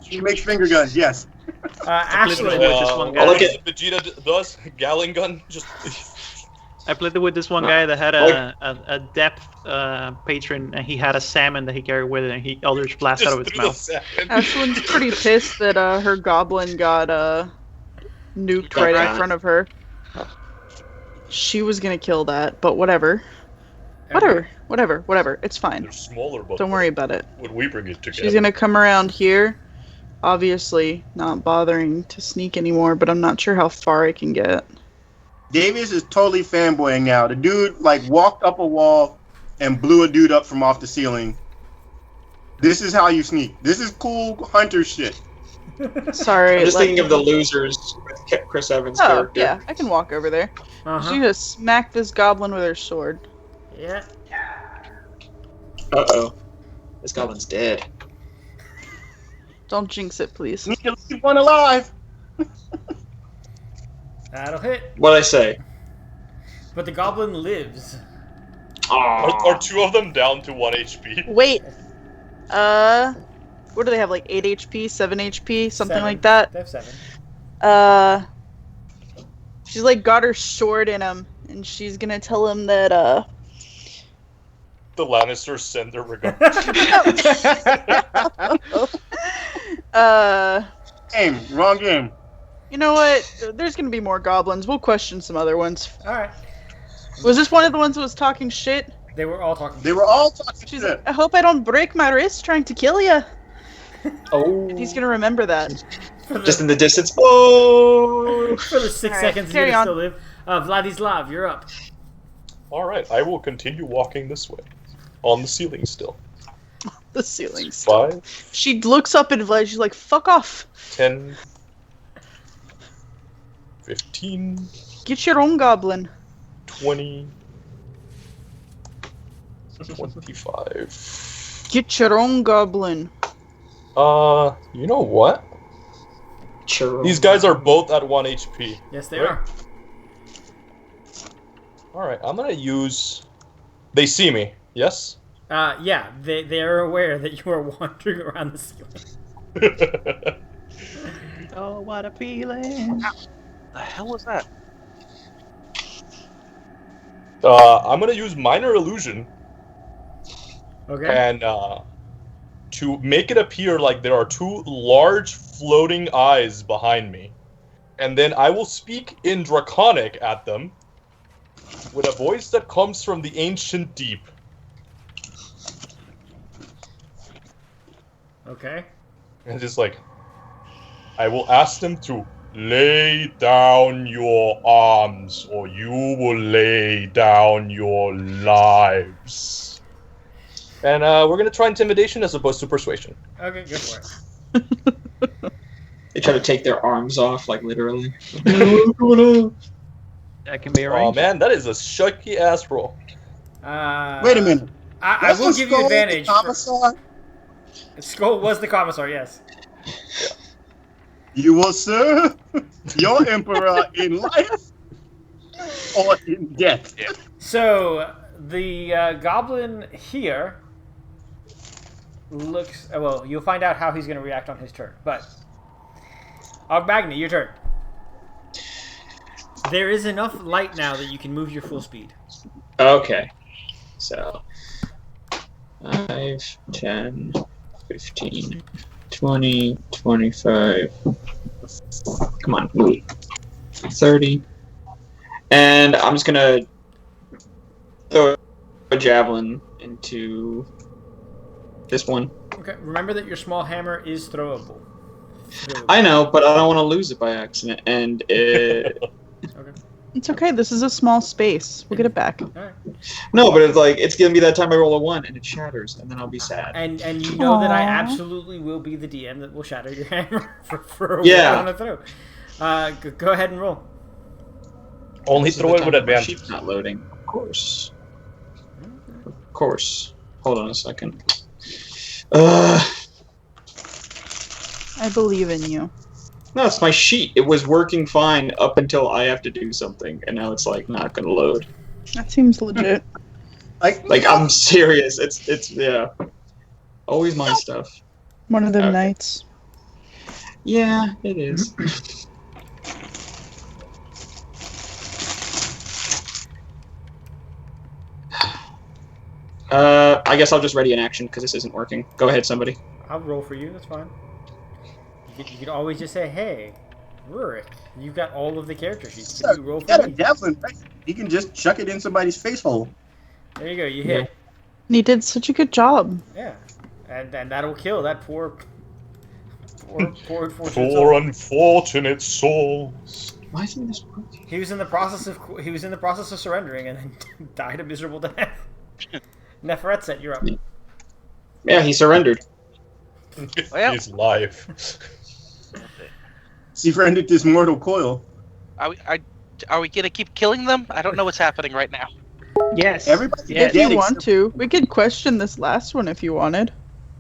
He makes finger guns, yes. Ashlyn, with this one guy. Look at- Vegeta does Gallon gun. Just I played it with this one guy that had a depth patron, and he had a salmon that he carried with it, and he Eldritch Blast out of his through the mouth. salmon. Ashlyn's pretty pissed that her goblin got nuked right in front of her. She was gonna kill that, but whatever. Whatever. It's fine. They're smaller, but Don't worry about it. when we bring it together. She's gonna come around here. Obviously, not bothering to sneak anymore, but I'm not sure how far I can get. Davius is totally fanboying now. The dude, like, walked up a wall and blew a dude up from off the ceiling. This is how you sneak. This is cool hunter shit. Sorry. I'm just let thinking of me- the losers with Chris Evans' Oh, character. yeah, I can walk over there. Uh-huh. She's gonna smack this goblin with her sword. Yeah. Uh-oh. This goblin's dead. Don't jinx it, please. Need to leave one alive. That'll hit. What'd I say? But the goblin lives. Are two of them down to 1 HP? Wait. What do they have? Like 8 HP, 7 HP, something 7. like that. They have 7. She's like got her sword in him, and she's gonna tell him that The Lannisters send their regard. Wrong game. You know what? There's gonna be more goblins. We'll question some other ones. All right. Was this one of the ones that was talking shit? They were all talking. They were all talking She's shit. like, I hope I don't break my wrist trying to kill you. Oh. He's gonna remember that. Just in the distance. Oh. For the 6 All right, seconds carry you on. still live. Vladislav, you're up. Alright, I will continue walking this way. On the ceiling still. The ceiling. 5, She looks up at Vlad. She's like, "Fuck off! 10, 15, Get your own goblin." 20, 25. Get your own goblin. You know what? Sure. These guys are both at 1 HP. Yes, they Right. are. Alright, I'm gonna use... They see me, yes? Yeah, they are aware that you are wandering around the ceiling. Oh, what a feeling. The hell was that? I'm gonna use Minor Illusion, Okay. and to make it appear like there are two large floating eyes behind me. And then I will speak in Draconic at them, with a voice that comes from the ancient deep. Okay. And it's like, I will ask them to lay down your arms, or you will lay down your lives. And we're gonna try intimidation as opposed to persuasion. Okay, go for it. They try to take their arms off, like literally. That can be Oh arranged. man, that is a shucky ass roll. Wait a minute. I will give you Skull the advantage. Commissar? Skull was the commissar, yes. You will serve your emperor in life or in death. So, the goblin here looks... Well, you'll find out how he's going to react on his turn, but... Magni, your turn. There is enough light now that you can move your full speed. Okay. So 5, 10, 15, 20, 25. Come on, move. 30. And I'm just gonna throw a javelin into this one. Okay, remember that your small hammer is throwable. I know, but I don't want to lose it by accident. And it... Okay. It's okay. This is a small space. We'll get it back. Alright. No, but it's like it's gonna be that time I roll a 1 and it shatters, and then I'll be sad. And you know that I Aww. absolutely will be the DM that will shatter your hammer for a Yeah. one on a throw. Go ahead and roll. Only This is throw the it time with when my advantage. sheep's not loading. Of course. Of course. Hold on a second. I believe in you. No, it's my sheet. It was working fine up until I have to do something, and now it's like not gonna load. That seems legit. Like I'm serious. It's yeah. Always my stuff. One of them Okay. nights. Yeah, it is. I guess I'll just ready an action because this isn't working. Go ahead, somebody. I'll roll for you. That's fine. You could always just say, "Hey, Rurik, you've got all of the character sheets. Can you roll You got for a me?" javelin, right? You can just chuck it in somebody's face hole. There you go. You hit. And he did such a good job. Yeah, and that'll kill that poor unfortunate Poor soul. unfortunate souls. Why isn't this working? He was in the process of surrendering and then died a miserable death. Neferetset, you're up. Yeah, he surrendered. Well. His life. He rendered this mortal coil. Are we gonna keep killing them? I don't know what's happening right now. Yes. Everybody Yes. If you dead want except- to, we could question this last one if you wanted.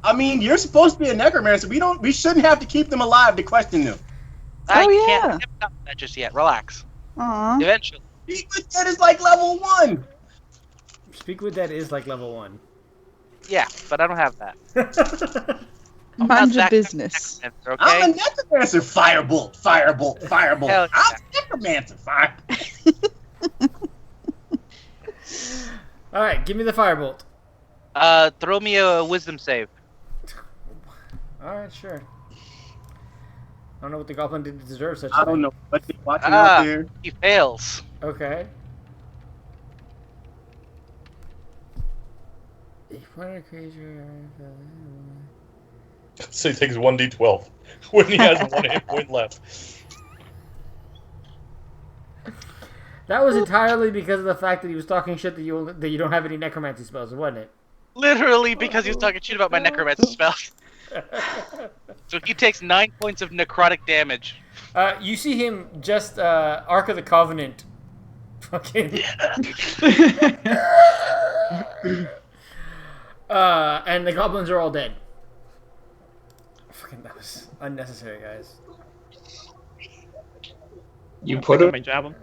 I mean, you're supposed to be a necromancer. We shouldn't have to keep them alive to question them. I Oh, can't yeah. have done that just yet. Relax. Aw. Eventually. Speak with Dead is like level 1. Speak with Dead is like level 1. Yeah, but I don't have that. I'm Mind not your that kind of business. necromancer, I'm okay? a necromancer. Firebolt, firebolt, firebolt. Hell I'm yeah. a necromancer. Fire. All right, give me the firebolt. Throw me a wisdom save. All right, sure. I don't know what the goblin did to deserve such a I thing. don't know what they're watching out there. He fails. Okay. What a creature. So he takes 1d12 when he has 1 hit point left. That was entirely because of the fact that he was talking shit that you don't have any necromancy spells, wasn't it? Literally because he was talking shit about my necromancer spell. So he takes 9 points of necrotic damage. You see him just Ark of the Covenant. Fucking. And the goblins are all dead. Fucking, that was unnecessary, guys. You put Pick up it. my javelin.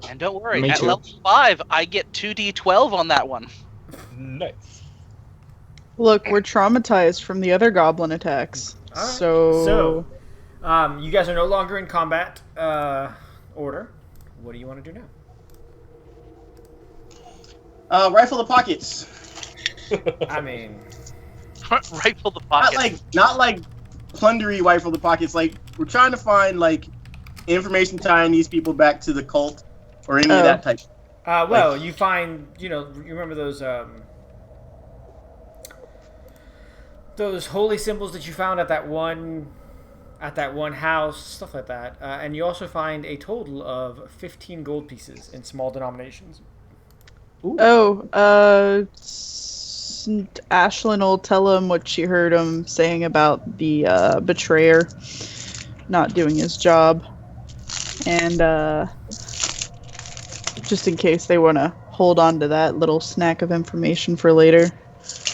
And don't worry, Me at too. level 5, I get 2d12 on that one. Nice. Look, we're traumatized from the other goblin attacks. All right. So, You guys are no longer in combat order. What do you want to do now? Rifle the pockets. I mean, Rifle the Not pocket. like plundery rifle the pockets. Like we're trying to find like information tying these people back to the cult or any of that type. well, you find, you remember those holy symbols that you found at that one house, stuff like that, and you also find a total of 15 gold pieces in small denominations. Ashlyn will tell him what she heard him saying about the betrayer not doing his job. And just in case they want to hold on to that little snack of information for later.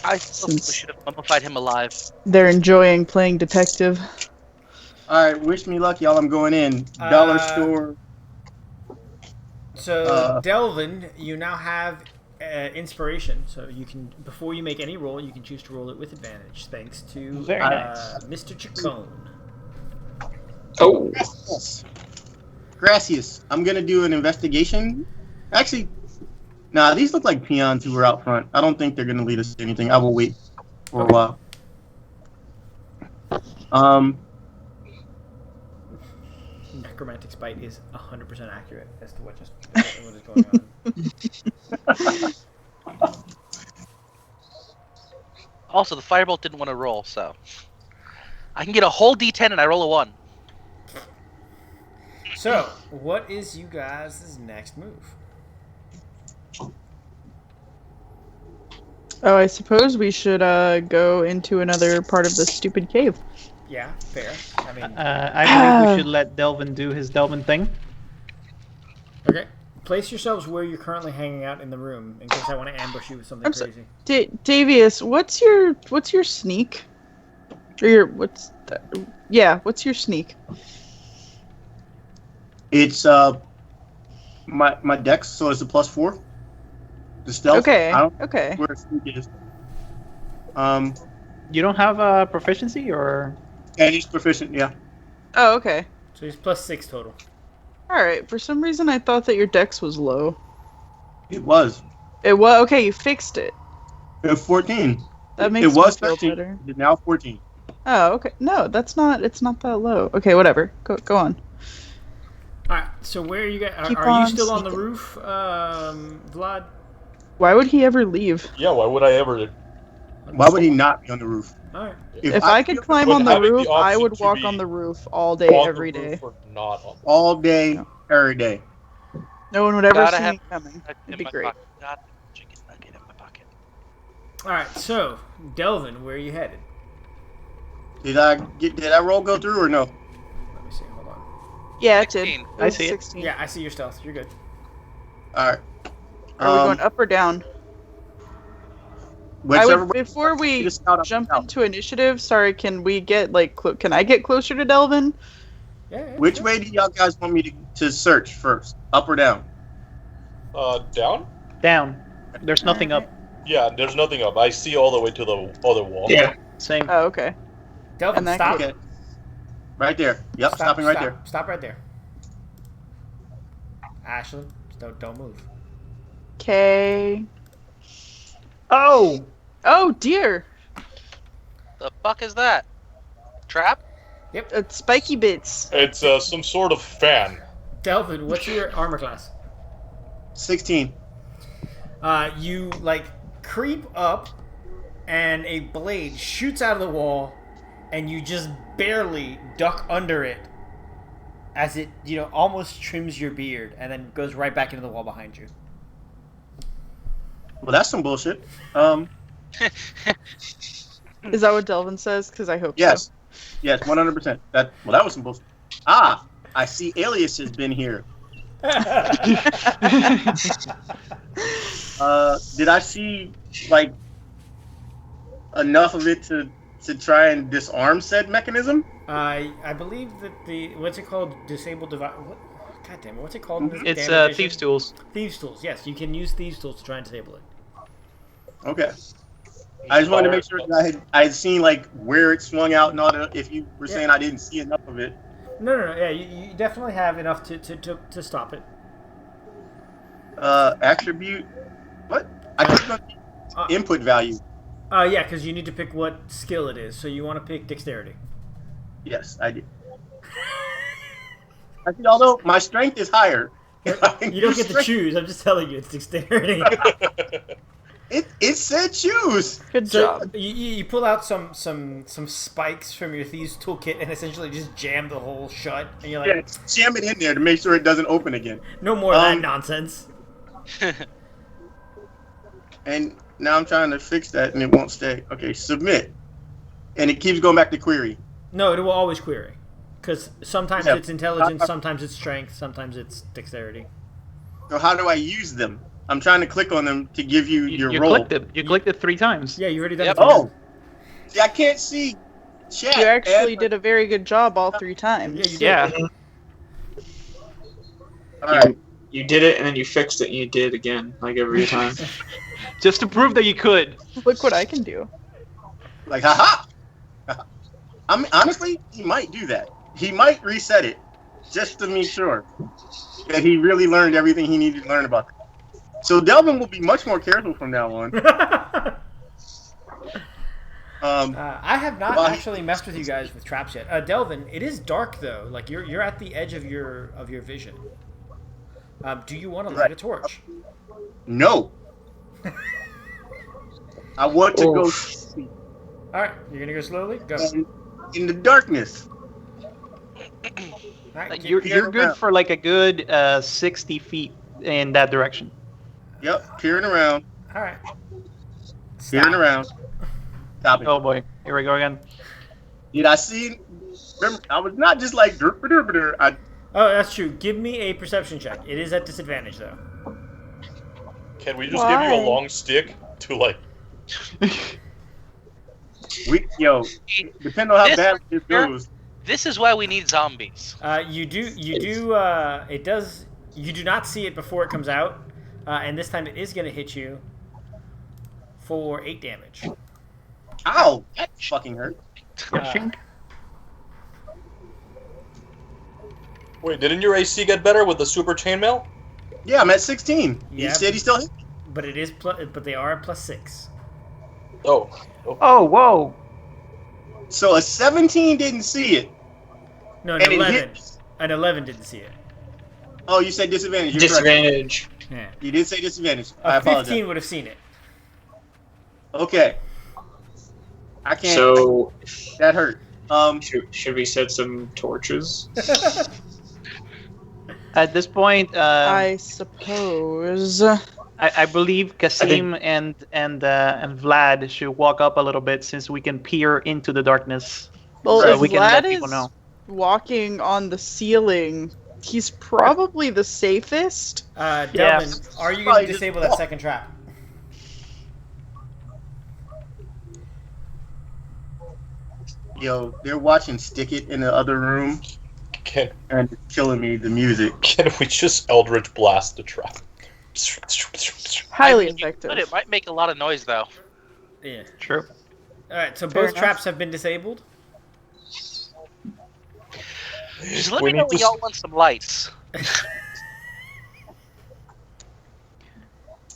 I still think we should have mummified him alive. They're enjoying playing detective. All right, wish me luck, y'all. I'm going in. Dollar store. So, Delvin, you now have inspiration. So you can, before you make any roll, you can choose to roll it with advantage, thanks to Very nice. Mr. Chacon. Oh, Gracias. I'm gonna do an investigation. Actually, nah, these look like peons who were out front. I don't think they're gonna lead us to anything. I will wait for a while. Necromantic Spite is 100% accurate as to what is going on. Also, the firebolt didn't want to roll, so I can get a whole d10 and I roll a 1. So, what is you guys' next move? Oh, I suppose we should go into another part of this stupid cave. Yeah, fair. I mean, I believe we should let Delvin do his Delvin thing. okay. Place yourselves where you're currently hanging out in the room in case I want to ambush you with something crazy. Davius, what's your sneak? Or what's your sneak? It's my dex, so it's a +4. The stealth. Okay. I don't Okay. know where sneak is. You don't have proficiency, or And he's proficient. Yeah. Oh, okay. So he's +6 total. All right. For some reason, I thought that your dex was low. It was. It was okay. You fixed it. 14. That makes It was me feel 13. better. It's now 14. Oh, okay. No, that's not. It's not that low. Okay, whatever. Go on. All right. So where are you guys? Keep Are you on still on the sneaking. roof, Vlad? Why would he ever leave? Yeah, why would I ever? Why would he not be on the roof? All right. If I could climb But on the having the roof, I option would to walk be on the roof all day, on the every day. roof or not on. All day, every day. No one would ever Gotta see have me coming. in It'd be my great. pocket. Gotta have a chicken nugget in my pocket. All right. So, Delvin, where are you headed? Did that roll go through or no? Let me see. Hold on. Yeah, it did. 16. It I was see it. 16. Yeah, I see your stealth. You're good. All right. Are we going up or down? Whichever way- Before we Just scout up jump and out. into initiative, sorry, can we get can I get closer to Delvin? Yeah. Which sure. way do y'all guys want me to search first? Up or down? Down? Down. There's nothing up. Yeah, there's nothing up. I see all the way to the other wall. Yeah. Same. Oh, okay. Delvin, In that stop. Okay. Right there. Yep, Stop. stopping right stop. there. Stop right there. Ashlyn, don't move. Okay. Oh! Oh dear. The fuck is that? Trap? It's spiky bits. It's some sort of fan. Delvin, what's your armor class? 16. You like creep up, and a blade shoots out of the wall, and you just barely duck under it, as it almost trims your beard, and then goes right back into the wall behind you. Well, that's some bullshit. Is that what Delvin says? Because I hope Yes. so. Yes, 100%. That was some bullshit. Ah, I see Alias has been here. Did I see like enough of it to try and disarm said mechanism? I believe that what's it called? Disabled device. God damn it! What's it called? In this It's damn edition? Thieves' Tools. Thieves' tools. Yes, you can use thieves' tools to try and disable it. Okay. I just wanted to make sure that I had seen like where it swung out and all that. If you were saying I didn't see enough of it. No. Yeah, you definitely have enough to stop it. Attribute. What? I clicked on the input value. Yeah, because you need to pick what skill it is. So you want to pick dexterity. Yes, I did. I think although my strength is higher. You don't get to choose. I'm just telling you, it's dexterity. It said choose. Good So job. you pull out some spikes from your thieves toolkit and essentially just jam the hole shut, and you're like, Yeah, jam it in there to make sure it doesn't open again. no more of that nonsense. And now I'm trying to fix that and it won't stay. Okay, submit. And it keeps going back to query. No, it will always query, because sometimes Yeah. it's intelligence, sometimes it's strength, sometimes it's dexterity. So how do I use them? I'm trying to click on them to give you your You roll. clicked it. You clicked it 3 times. Yeah, you already done Yep. it. Oh, see, I can't see chat. You actually and- did a very good job all 3 times. Yeah, you did. Yeah. All right. You did it, and then you fixed it, and you did it again, like every time. Just to prove that you could. Look what I can do. Like, haha. I mean, honestly, he might do that. He might reset it just to make sure that he really learned everything he needed to learn about that. So Delvin will be much more careful from now on. I have not Well, actually messed with you guys with traps yet. Delvin, it is dark though. Like you're at the edge of your vision. Do you want to light a torch? No. I want to go sleep All right, you're gonna go slowly. Go. All in the darkness. right, You're peering good around. for like a good 60 feet in that direction. Yep, peering around, all right. peering around. Stop it. Oh boy, here we go again. Did I see? Remember, I was not just like derp, derp, derp. I Oh, that's true. Give me a perception check. It is at disadvantage though. Can we just give you Why? a long stick to like? depending on how This bad this here- goes. This is why we need zombies. You do. It does. You do not see it before it comes out, and this time it is going to hit you for 8 damage. Ow, that fucking hurt. Wait, didn't your AC get better with the super chainmail? Yeah, I'm at 16. Yeah. He said he still hit. But it is. But they are at +6. Oh. Oh, whoa. So a 17 didn't see it. No, an And it 11. hit. An 11 didn't see it. Oh, you said disadvantage. You're correct. Disadvantage. Yeah. You did say disadvantage. I A apologize. 15 would have seen it. Okay. I can't. So, That hurt. should we set some torches? At this point, I suppose. I believe Kasim and Vlad should walk up a little bit since we can peer into the darkness. Well, So if we can let Vlad people is know. walking on the ceiling, he's probably the safest. Delvin, are you going Probably to just disable that walk. second trap? Yo, they're watching Stick It in the other room. Can and it's killing me, the music. we just Eldritch Blast the trap? Highly I mean, effective. But it might make a lot of noise, though. Yeah. True. All right. So Fair both enough. traps have been disabled. Just let We me know need when to y'all want some lights.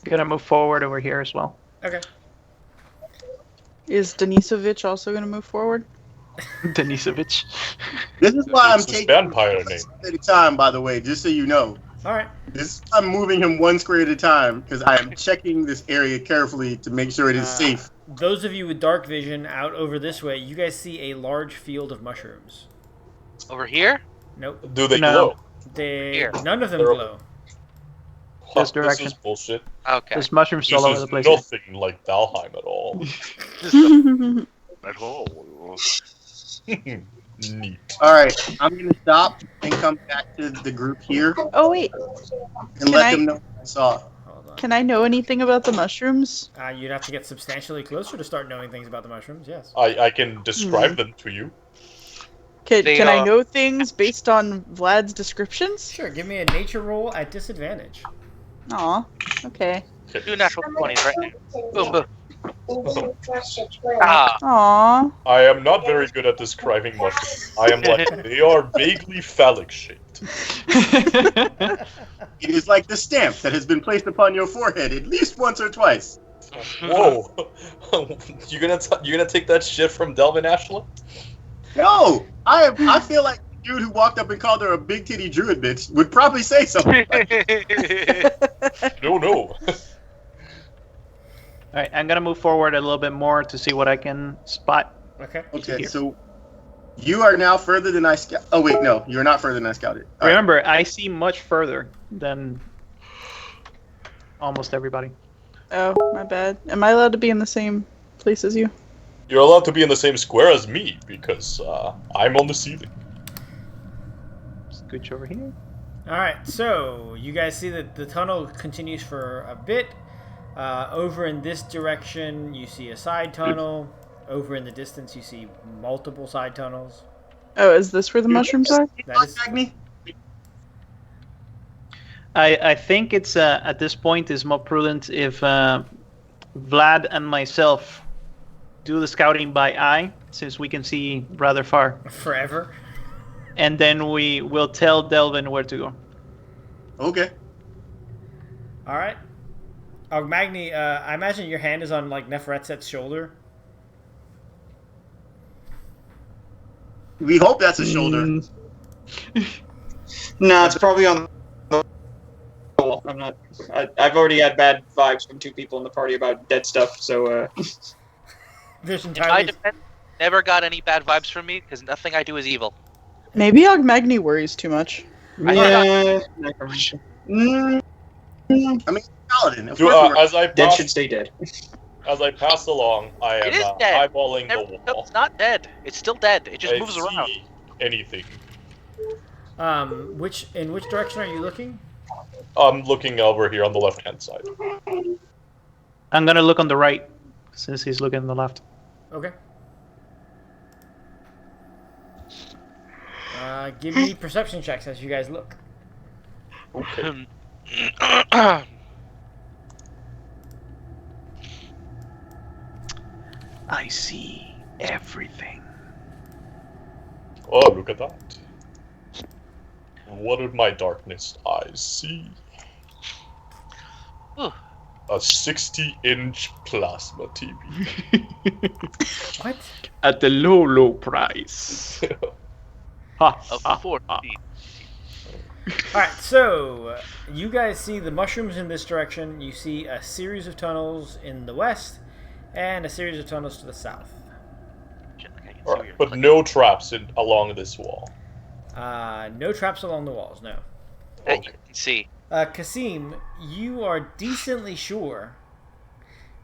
Gonna move forward over here as well. Okay. Is Denisovich also going to move forward? Denisovich. This is why I'm It's his taking vampire one name. square at a time, by the way, just so you know. All right. I'm moving him one square at a time because I am checking this area carefully to make sure it is safe. Those of you with dark vision out over this way, you guys see a large field of mushrooms. Over here? Nope. Do they No. glow? Here. None of them They're- glow. This This direction. is bullshit. Okay. There's mushrooms This all over is the place. here. nothing like Valheim at all. At all. Neat. All right, I'm gonna stop and come back to the group here Oh, wait. and let them know what I saw. Hold on. Can I know anything about the mushrooms? You'd have to get substantially closer to start knowing things about the mushrooms. Yes. I can describe them to you. Can, They can I are- know things based on Vlad's descriptions? Sure. Give me a nature roll at disadvantage. Aw, okay. Do natural 20s right now. Boom, boom. Ah. Ah, Aw. I am not very good at describing mushrooms. I am like, they are vaguely phallic shaped. It is like the stamp that has been placed upon your forehead at least once or twice. Whoa. you gonna take that shit from Delvin Ashland? No, I feel like the dude who walked up and called her a big titty druid bitch would probably say something. No. All right, I'm gonna move forward a little bit more to see what I can spot. Okay. Okay, Here. so you are now further than I scout. Oh wait, no, you're not further than I scouted. All right. Remember, I see much further than almost everybody. Oh, my bad. Am I allowed to be in the same place as you? You're allowed to be in the same square as me because I'm on the ceiling. Scooch over here. All right. So you guys see that the tunnel continues for a bit. Over in this direction, you see a side tunnel. Over in the distance, you see multiple side tunnels. Oh, is this where the mushrooms are? That is. Contact me? I think it's at this point is more prudent if Vlad and myself do the scouting by eye, since we can see rather far, Forever. and then we will tell Delvin where to go. Okay. All right. Magni, I imagine your hand is on like Neferetset's shoulder. We hope that's a shoulder. No, it's probably on the wall. I'm not. I've already had bad vibes from two people in the party about dead stuff. So There's I entirely. depend. Never got any bad vibes from me because nothing I do is evil. Maybe Ogmagni worries too much. yeah, Paladin. Of Do, course we were- as I dead should pass, stay dead. as I pass along, I It is am dead. eyeballing Never, the no, wall. it's not dead. It's still dead. It just I moves see around. anything. In which direction are you looking? I'm looking over here on the left-hand side. I'm gonna look on the right, since he's looking on the left. Okay. Give me perception checks as you guys look. Okay. I see everything. Oh, look at that. What did my darkness eyes see? Ooh. A 60-inch plasma TV. What? At the low price. Ha, Of ha, 40. ha. All right. So you guys see the mushrooms in this direction. You see a series of tunnels in the west, and a series of tunnels to the south. Alright, but no traps along this wall. No traps along the walls. No. That you can see. Kasim, you are decently sure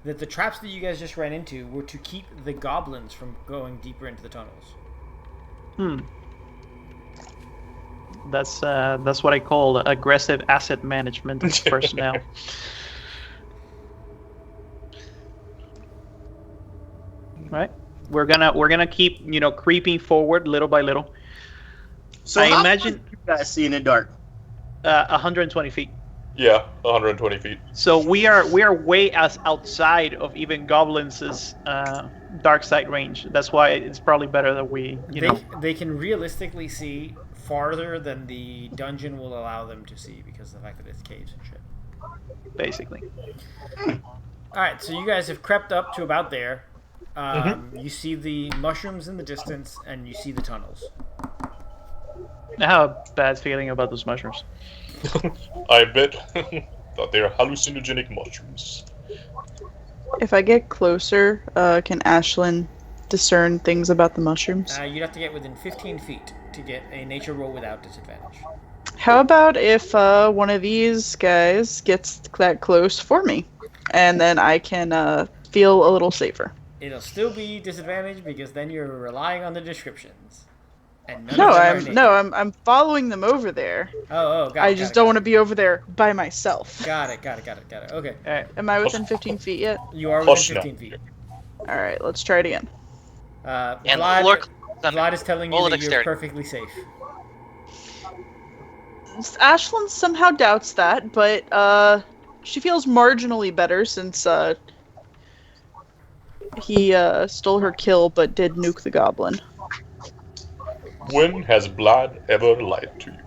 that the traps that you guys just ran into were to keep the goblins from going deeper into the tunnels. That's what I call aggressive asset management of personnel. Right? We're gonna keep creeping forward little by little. So I how imagine- far do you guys see in the dark? 120 feet. Yeah, 120 feet. So we are way outside of even goblins' dark side range. That's why it's probably better that we, They can realistically see farther than the dungeon will allow them to see because of the fact that it's caves and shit. basically. All right, so you guys have crept up to about there. You see the mushrooms in the distance, and you see the tunnels. I have a bad feeling about those mushrooms. I bet that they are hallucinogenic mushrooms. If I get closer, can Ashlyn discern things about the mushrooms? You'd have to get within 15 feet to get a nature roll without disadvantage. How about if one of these guys gets that close for me, and then I can feel a little safer? It'll still be disadvantage because then you're relying on the descriptions. And none No, of them are naked. I'm following them over there. Oh, got it. I just don't want to be over there by myself. Got it. Okay. All right. Am I within 15 feet yet? You are within Hush now. 15 feet. All right, let's try it again. And Vlad is telling you roll that you're dexterity. perfectly safe. Ashlyn somehow doubts that, but she feels marginally better since he stole her kill but did nuke the goblin. When has Vlad ever lied to you?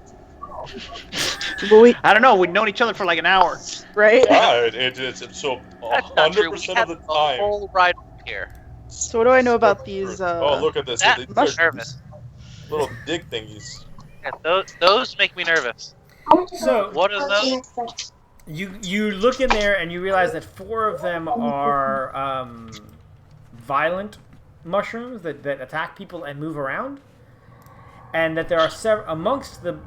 Well, I don't know. We've known each other for like an hour. right? It's so That's not true. We 100% have of the a time. whole ride here. So what do I know about these? Oh, look at this! That They're makes me nervous. little dig thingies. Yeah, those make me nervous. So What are those? you look in there and you realize that 4 of them are violent mushrooms that attack people and move around, and that there are amongst the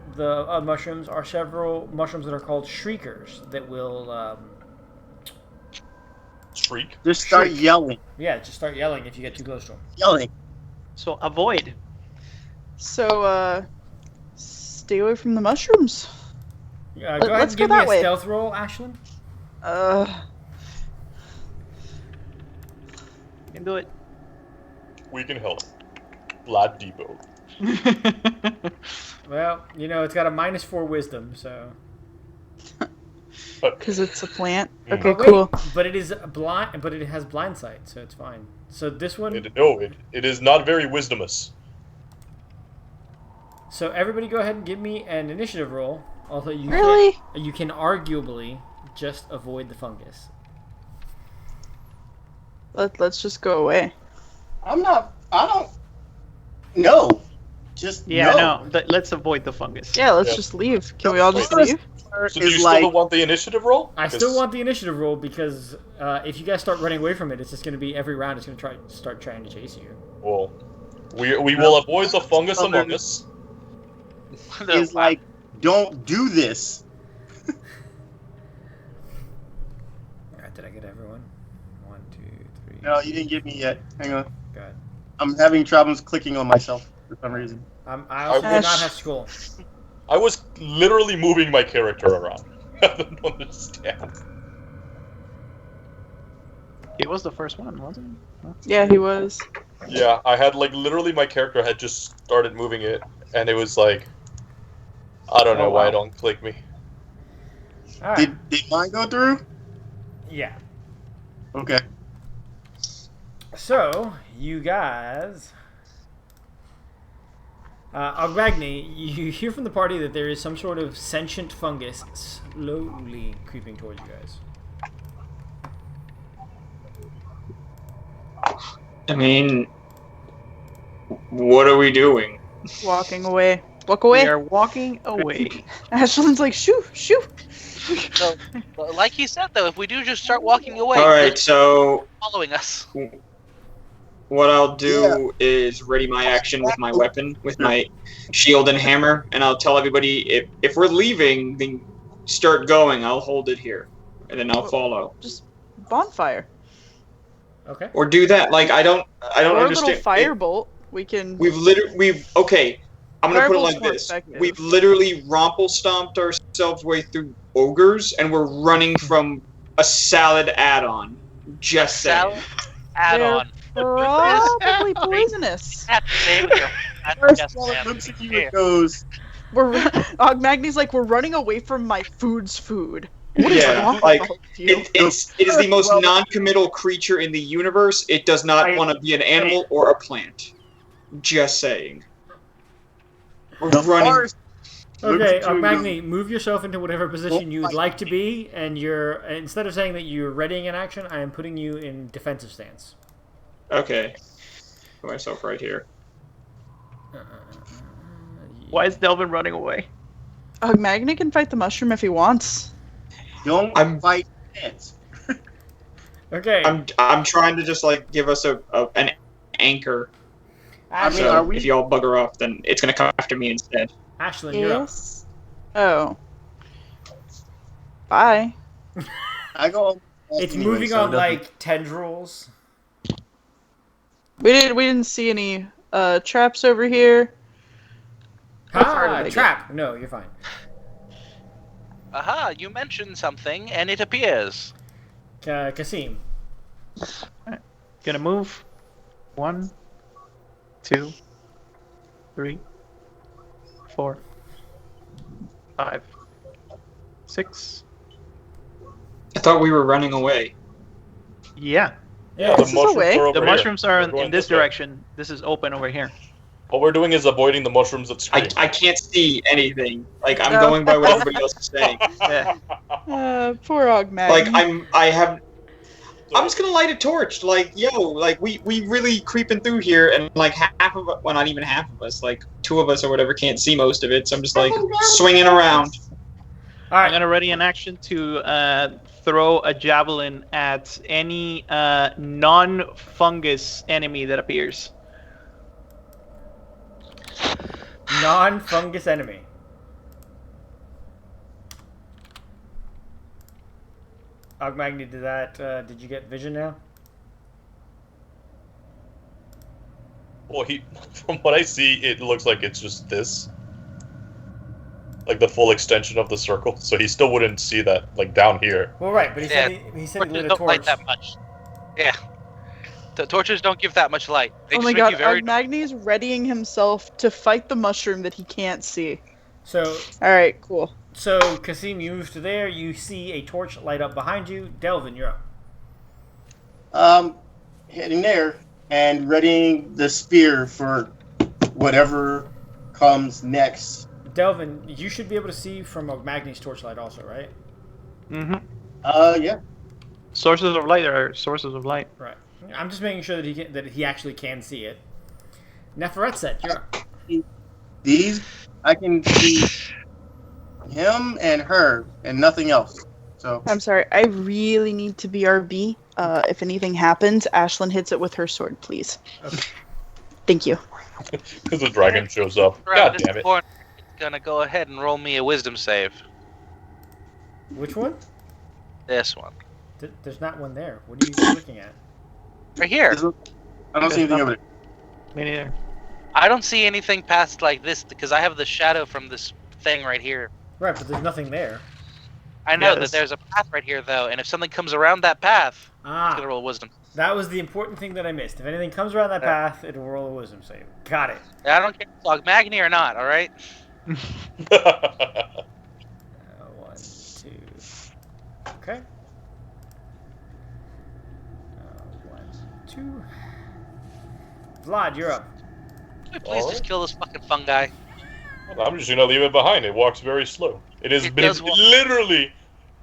mushrooms are several mushrooms that are called shriekers that will Shriek. Just start yelling. just start yelling if you get too close to them. Yelling. So avoid. So stay away from the mushrooms. Go ahead Let's and go give me that a way. stealth roll, Ashlyn. You can do it. We can help. Vlad Depot. Well, it's got a -4 wisdom, so. Because it's a plant. Mm. Okay, Oh, wait, cool. but it is blind. But it has blind sight, so it's fine. So this one. It is not very wisdomous. So everybody, go ahead and give me an initiative roll. Although you Really? you can arguably just avoid the fungus. Let's just go away. I don't. No. Just Yeah, no. no. Let's avoid the fungus. Yeah, let's Yeah. just leave. Can we all just Wait. leave? So do you Is still like don't want the initiative roll? I still want the initiative roll because if you guys start running away from it, it's just going to be every round. It's going to start trying to chase you. Well, we will avoid the fungus among us. is like don't do this. Alright, did I get everyone? 1, 2, 3. No, you didn't get me yet. Hang on. Go ahead. I'm having problems clicking on myself for some reason. I also do wish- not have school. I was literally moving my character around. I don't understand. He was the first one, wasn't he? Yeah, he was. Yeah, I had literally my character had just started moving it, and it was like, I don't know why it don't click me. Alright. Did mine go through? Yeah. Okay. So, you guys... Agragni, you hear from the party that there is some sort of sentient fungus slowly creeping towards you guys. I mean, what are we doing? Walking away. Walk We away. are walking away. Ashlyn's like, shoo, shoo. So, like he said, though, if we do just start walking away, All they're right, so following us. what I'll do is ready my action with my weapon, with my shield and hammer, and I'll tell everybody if we're leaving, then start going. I'll hold it here, and then I'll follow. Just bonfire. Okay. Or do that. Like I don't Or a understand. little firebolt. We can. Okay. I'm gonna put it like Firebolt's more this. effective. We've literally romple stomped ourselves way through ogres, and we're running from a salad add-on. Just saying. Salad add-on. Probably poisonous. Have to say with your First yes, one man, looks to at be you fair. and goes, Magni's like, we're running away from my food's food. What is Yeah, wrong like, with all of you? it is the most Well- non-committal creature in the universe. It does not want to be an animal or a plant. Just saying. We're the running. forest looks Okay, at you and goes, Magni, move yourself into whatever position you would like to be, and instead of saying that you're readying an action, I am putting you in defensive stance. Okay. Put myself right here. Why is Delvin running away? Magni can fight the mushroom if he wants. don't I'm- fight ants. Okay, I'm trying to just like give us an anchor. Ashlyn, So are we- if y'all bugger off, then it's gonna come after me instead. Ashlyn, you're up. Yes. Oh. Bye. I go. It's anyway, moving so it on doesn't- like tendrils. We didn't see any traps over here. How far did I get? Trap! No, you're fine. Aha, you mentioned something, and it appears. Kasim. Gonna move. 1, 2, 3, 4, 5, 6. I thought we were running away. Yeah. Yeah, the This is a mushrooms way. are over The here. mushrooms are We're in going this way. direction. This is open over here. What we're doing is avoiding the mushrooms that scream. I can't see anything. Like I'm No. going by what everybody else is saying. Yeah. Poor Magni. Like I'm just gonna light a torch. Like like we really creeping through here, and like half of well, not even half of us, like 2 of us or whatever can't see most of it. So I'm just like swinging around. All I'm right. gonna ready an action to throw a javelin at any non-fungus enemy that appears. Non-fungus enemy. Magni, did you get vision now? Well, from what I see, it looks like it's just this. Like the full extension of the circle, so he still wouldn't see that, like, down here. Well, right, but he said he Torches lit a don't light torch. that much. Yeah. The torches don't give that much light. They Oh just my make god, you very. Magni's readying himself to fight the mushroom that he can't see. So Alright, cool. Kasim, you move to there. You see a torch light up behind you. Delvin, you're up. Heading there and readying the spear for whatever comes next. Delvin, you should be able to see from Magni's torchlight also, right? Mm-hmm. Yeah. Sources of light are sources of light. Right. I'm just making sure that he actually can see it. Neferetset, you're up. These, I can see him and her and nothing else. So I'm sorry, I really need to BRB. If anything happens, Ashlyn hits it with her sword, please. Okay. Thank you. Because the dragon shows up. Around God this damn it. corner, it's gonna go ahead and roll me a wisdom save. Which one? This one. There's not one there. What are you looking at? Right here. I don't see anything over there. Me neither. I don't see anything past like this because I have the shadow from this thing right here. Right, but there's nothing there. I know Yeah, that this- there's a path right here though, and if something comes around that path, it's gonna Ah, roll wisdom. that was the important thing that I missed. If anything comes around that path, it'll roll a wisdom save. Got it. I don't care if it's Magni or not, alright? 1, 2. Okay. 1, 2. Vlad, you're up. Can we please Alright. just kill this fucking fungi? I'm just gonna leave it behind. It walks very slow. It has It been does walk- literally,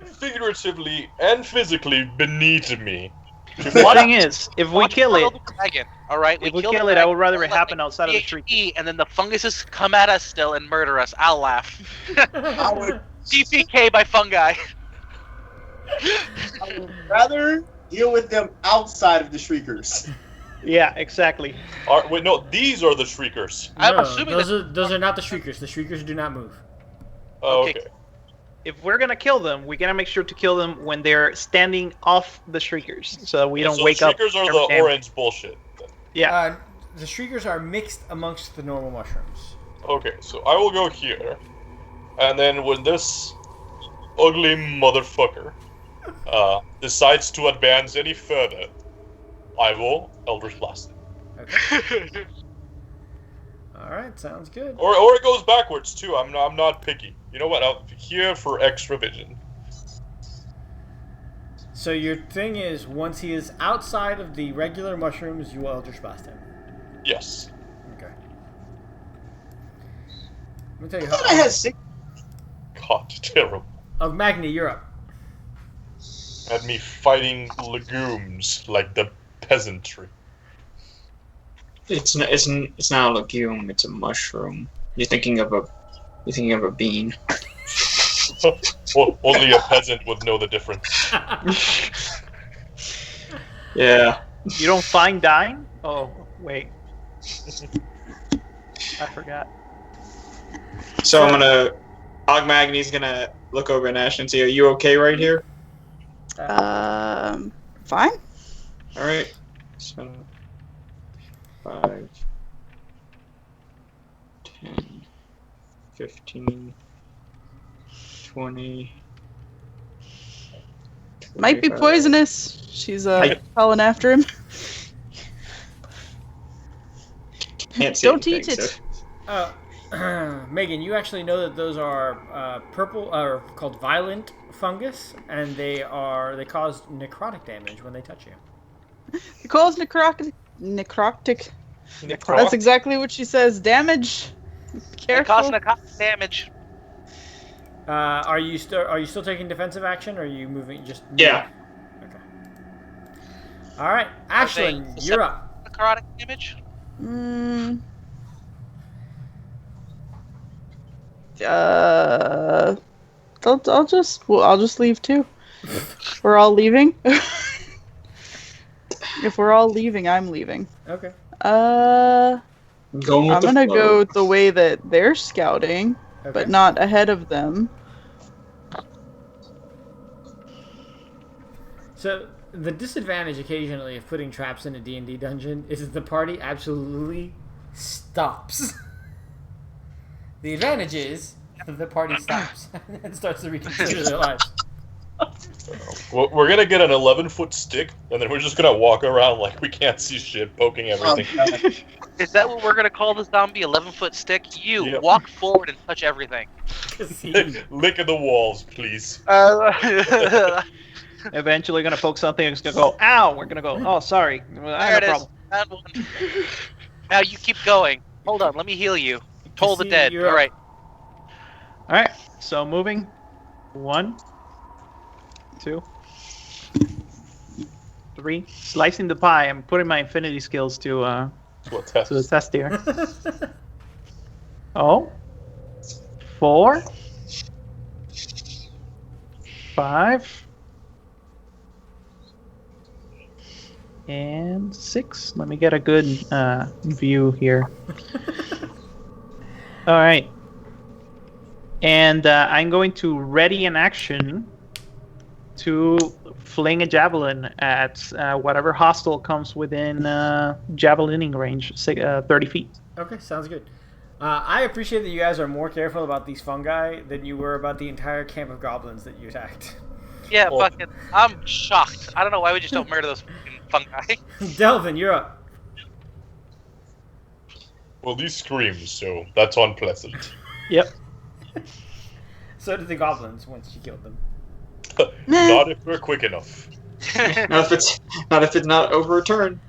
figuratively, and physically beneath me. The thing is, if we kill it, Alright, if we kill it, I would rather it happen outside of the tree. tree. And then the funguses come at us still and murder us. I'll laugh. I would DPK by fungi. rather deal with them outside of the Shriekers. Yeah, exactly. Wait, no, these are the Shriekers. I'm No, assuming those are not the Shriekers. The Shriekers do not move. Oh, Okay. okay. If we're gonna kill them, we gotta make sure to kill them when they're standing off the shriekers, so we don't So wake up. Shriekers are every the time. orange bullshit. Then. Yeah. The Shriekers are mixed amongst the normal mushrooms. Okay, so I will go here, and then when this ugly motherfucker decides to advance any further, I will Eldritch Blast. Okay. All right, sounds good. Or it goes backwards too. I'm not picky. You know what? I'll here for extra vision. So your thing is, once he is outside of the regular mushrooms, you will Eldritch Blast him. Yes. Okay. Let me tell you I thought I had 6. God, terrible. Oh, Magni, you're up. Had me fighting legumes like the peasantry. It's not a legume. It's a mushroom. You're thinking of a bean. Well, only a peasant would know the difference. Yeah. You don't find dying? Oh, wait. I forgot. So Magni's gonna look over at Ash and say, "Are you okay right here?" Fine. All right. So 5, 10, 15, 20. Might be 25. poisonous. She's calling after him. Can't see Don't anything, eat it. Megan, you actually know that those are purple, or called violent fungus, and they cause necrotic damage when they touch you. It calls necrotic. That's exactly what she says. Damage. It costs Careful. damage. Are you still taking defensive action, or are you moving? Just Yeah. Okay. All right, Ashlyn, you're up. Necrotic damage. I'll just leave too. We're all leaving. If we're all leaving, I'm leaving. Okay. I'm gonna go the way that they're scouting, Okay. but not ahead of them. So the disadvantage occasionally of putting traps in a D&D dungeon is that the party absolutely stops. The advantage is that the party stops and starts to reconsider their lives. We're gonna get an 11-foot stick, and then we're just gonna walk around like we can't see shit, poking everything. Is that what we're gonna call the zombie? 11-foot stick? You Yep. walk forward and touch everything. Lick at the walls, please. Eventually gonna poke something and it's gonna go, ow! We're gonna go, oh, sorry. I There have it no is. problem. Found one. Now you keep going. Hold on, let me heal you. Toll the dead. you're All right. Alright, so moving. 1, 2, 3. Slicing the pie. I'm putting my infinity skills to the test here. Oh. 4. 5. And 6. Let me get a good view here. Alright. And I'm going to ready an action to fling a javelin at whatever hostile comes within javelining range, 30 feet. Okay, sounds good. I appreciate that you guys are more careful about these fungi than you were about the entire camp of goblins that you attacked. Yeah, fucking. I'm shocked. I don't know why we just don't murder those fucking fungi. Delvin, you're up. Well, these screams, so that's unpleasant. Yep. So did the goblins once you killed them. Not if we're quick enough. Not if it's not over a turn.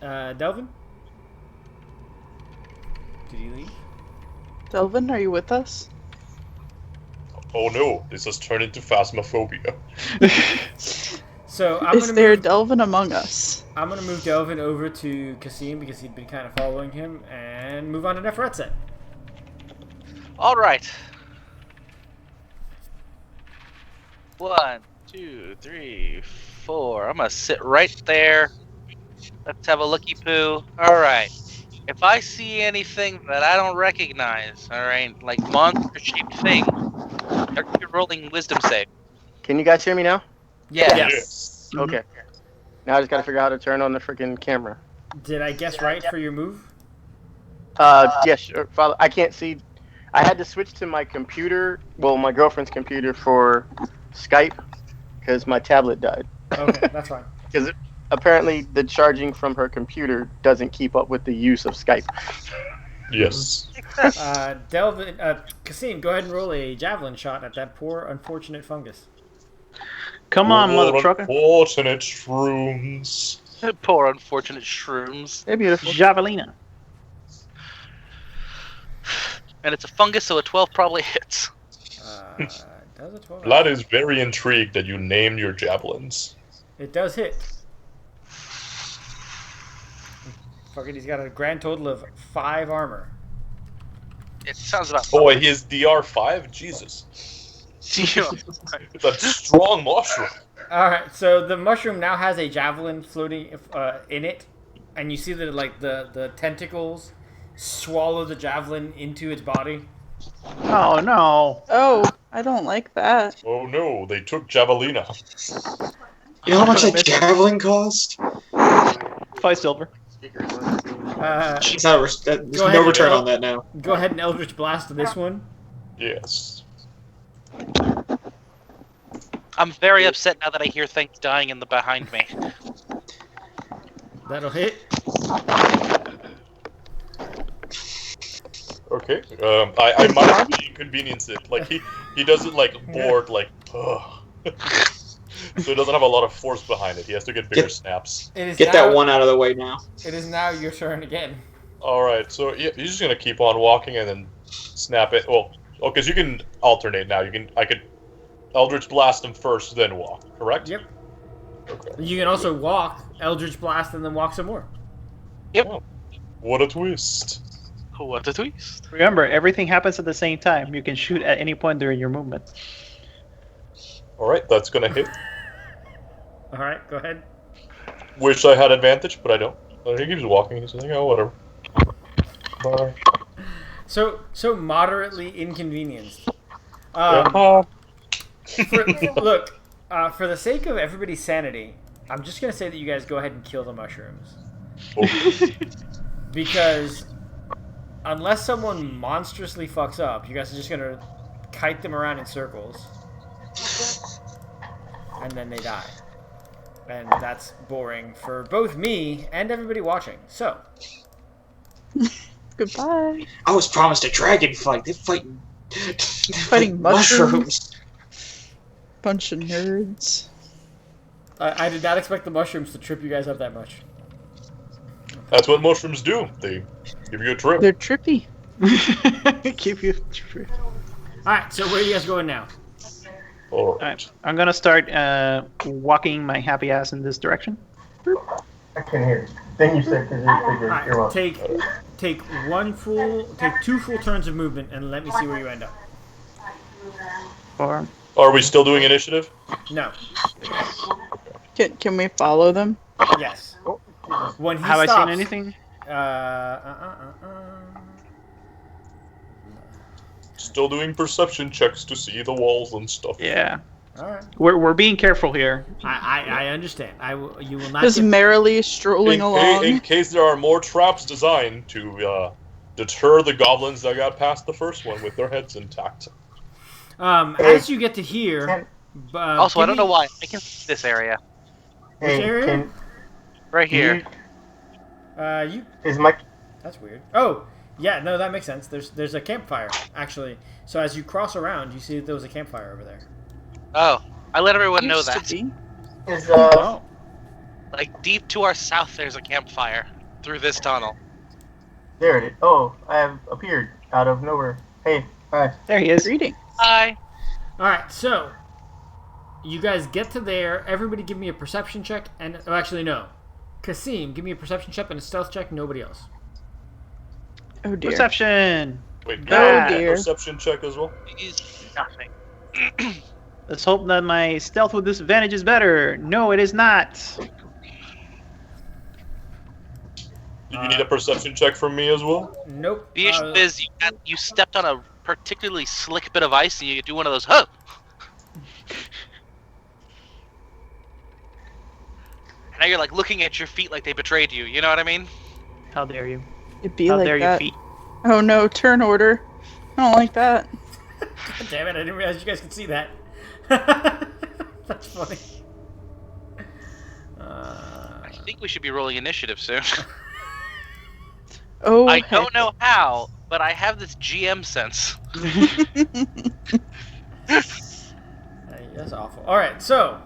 Delvin? Did he leave? Delvin, are you with us? Oh no, this has turned into phasmophobia. So I'm Is there Delvin among us? I'm gonna move Delvin over to Kasim because he'd been kind of following him, and move on to Neferetset. All right. 1, 2, 3, 4. I'm gonna sit right there. Let's have a looky poo. All right. If I see anything that I don't recognize, all right, like monster-shaped thing, you're rolling wisdom save. Can you guys hear me now? Yeah. Yes. Okay. Now I just gotta figure out how to turn on the freaking camera. Did I guess right for your move? Yes, sure, I can't see. I had to switch to my computer, well, my girlfriend's computer for Skype, because my tablet died. Okay, that's fine. Because apparently the charging from her computer doesn't keep up with the use of Skype. Yes. Kasim, go ahead and roll a javelin shot at that poor, unfortunate fungus. Come on, mother trucker. Unfortunate shrooms. Poor unfortunate shrooms. They're beautiful. Javelina. And it's a fungus, so a 12 probably hits. Does a 12? Vlad is very intrigued that you named your javelins. It does hit. Fucking, he's got a grand total of 5 armor. It sounds about. Boy, he is DR5? Jesus. It's a strong mushroom. Alright, so the mushroom now has a javelin floating in it, and you see that like the tentacles swallow the javelin into its body. Oh no. Oh, I don't like that. Oh no, they took Javelina. You know how much that javelin cost? 5 silver. There's no ahead, return Bill. on that now. Go ahead and Eldritch Blast this one. Yes. I'm very upset now that I hear things dying in the behind me. That'll hit. Okay. I might be inconvenienced it. Like he does it like bored, like ugh. So he doesn't have a lot of force behind it. He has to get bigger snaps. Get that one out of the way now. It is now your turn again. Alright, so yeah, he's just gonna keep on walking and then snap it. Well, because you can alternate now. I could Eldritch Blast him first, then walk, correct? Yep. Okay. You can also walk, Eldritch Blast, and then walk some more. Yep. Oh, what a twist. What a twist. Remember, everything happens at the same time. You can shoot at any point during your movement. Alright, that's gonna hit. Alright, go ahead. Wish I had advantage, but I don't. He keeps walking, he's like, oh, whatever. Bye. So moderately inconvenienced. Look, for the sake of everybody's sanity, I'm just gonna say that you guys go ahead and kill the mushrooms. Because unless someone monstrously fucks up, you guys are just gonna kite them around in circles, and then they die. And that's boring for both me and everybody watching. So, Goodbye. I was promised a dragon fight. They're Fighting mushrooms. Bunch of nerds. I did not expect the mushrooms to trip you guys up that much. That's what mushrooms do. They give you a trip. They're trippy. Keep you true. Alright, so where are you guys going now? Alright, I'm gonna start walking my happy ass in this direction. I can hear you. Then you said because you figured Alright, you're take 2 full turns of movement and let me see where you end up. 4. Are we still doing initiative? No. Can we follow them? Yes. When he Have stops, I seen anything? Still doing perception checks to see the walls and stuff. Yeah. Alright. We're being careful here. I understand. You will not Just get... merrily strolling along. In case there are more traps designed to deter the goblins that got past the first one with their heads intact. As you get to here... Also, I don't know why. I can see this area. Which area? Right here. You... Is my That's weird. Oh, yeah, no, that makes sense. There's a campfire, actually. So as you cross around, you see that there was a campfire over there. Oh, I let everyone know Used to that. be. is Oh. Like, deep to our south, there's a campfire through this tunnel. there it is. Oh, I have appeared out of nowhere. Hey, hi. There he is. Greeting. Hi. Alright, so... You guys get to there. Everybody give me a perception check. And oh, actually, no. Kasim, give me a perception check and a stealth check. Nobody else. Oh dear. Perception. Wait, Oh, can I dear. perception check as well? Is nothing. Let's hope that my stealth with disadvantage is better. No, it is not. Do you need a perception check from me as well? Nope. The issue is you stepped on a particularly slick bit of ice and you do one of those, huh? Now you're like looking at your feet like they betrayed you. You know what I mean? How dare you? It'd be How like dare that. your feet? Oh no, turn order. I don't like that. Damn it, I didn't realize you guys could see that. That's funny. I think we should be rolling initiative soon. Oh, I heck. don't know how, but I have this GM sense. That's awful. All right, so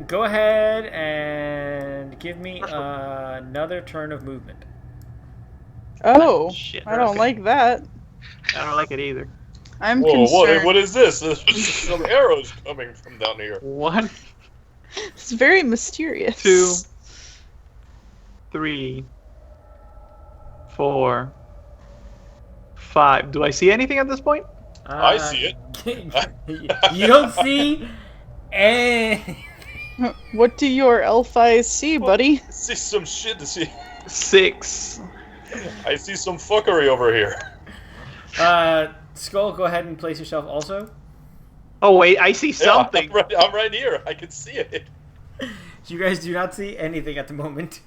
go ahead and give me another turn of movement. Oh, Shit, I don't okay. like that. I don't like it either. I'm Whoa, concerned. what is this? There's some arrows coming from down here. 1, It's very mysterious. 2, 3, 4, 5. Do I see anything at this point? I see it. You don't see any. What do your elf eyes see, buddy? I see some shit to see. 6. I see some fuckery over here. Skull, go ahead and place yourself also. Oh wait, I see something. Yeah, I'm right here. I can see it. You guys do not see anything at the moment.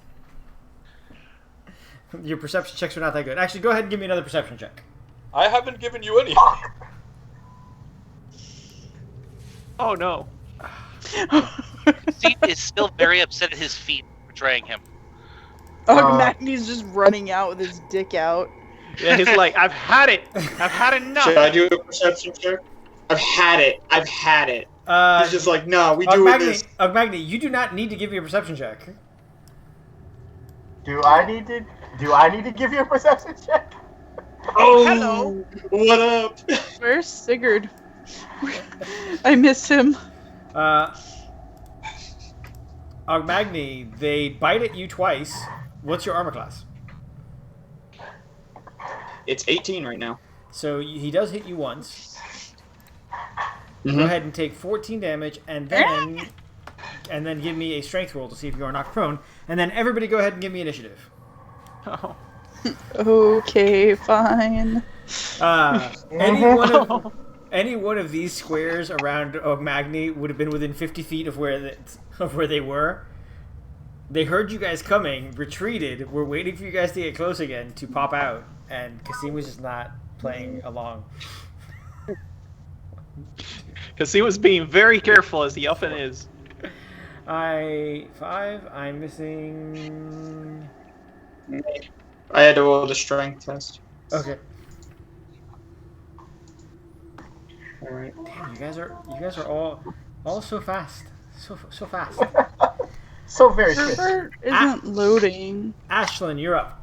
Your perception checks are not that good. Actually, go ahead and give me another perception check. I haven't given you any. Oh no. Steve is still very upset at his feet betraying him. Oh, Magni's just running out with his dick out. Yeah, he's like, I've had it. I've had enough. Should I do a perception check? I've had it. He's just like, no, we do this. Magni, you do not need to give me a perception check. Do I need to give you a perception check? Oh, hello. What up? Where's Sigurd? I miss him. Magni, they bite at you twice. What's your armor class? It's 18 right now. So he does hit you once. Mm-hmm. Go ahead and take 14 damage, and then give me a strength roll to see if you are knocked prone. And then everybody go ahead and give me initiative. Oh. Okay, fine. Any one of these squares around Magni would have been within 50 feet of where they were. They heard you guys coming, retreated, were waiting for you guys to get close again to pop out, and Kasim was just not playing along. Because he was being very careful, as he often is. I'm missing. I had to roll the strength test. Okay. All right. Damn, you guys are all so fast, so fast. So very quick. Herbert isn't loading. Ashlyn, you're up.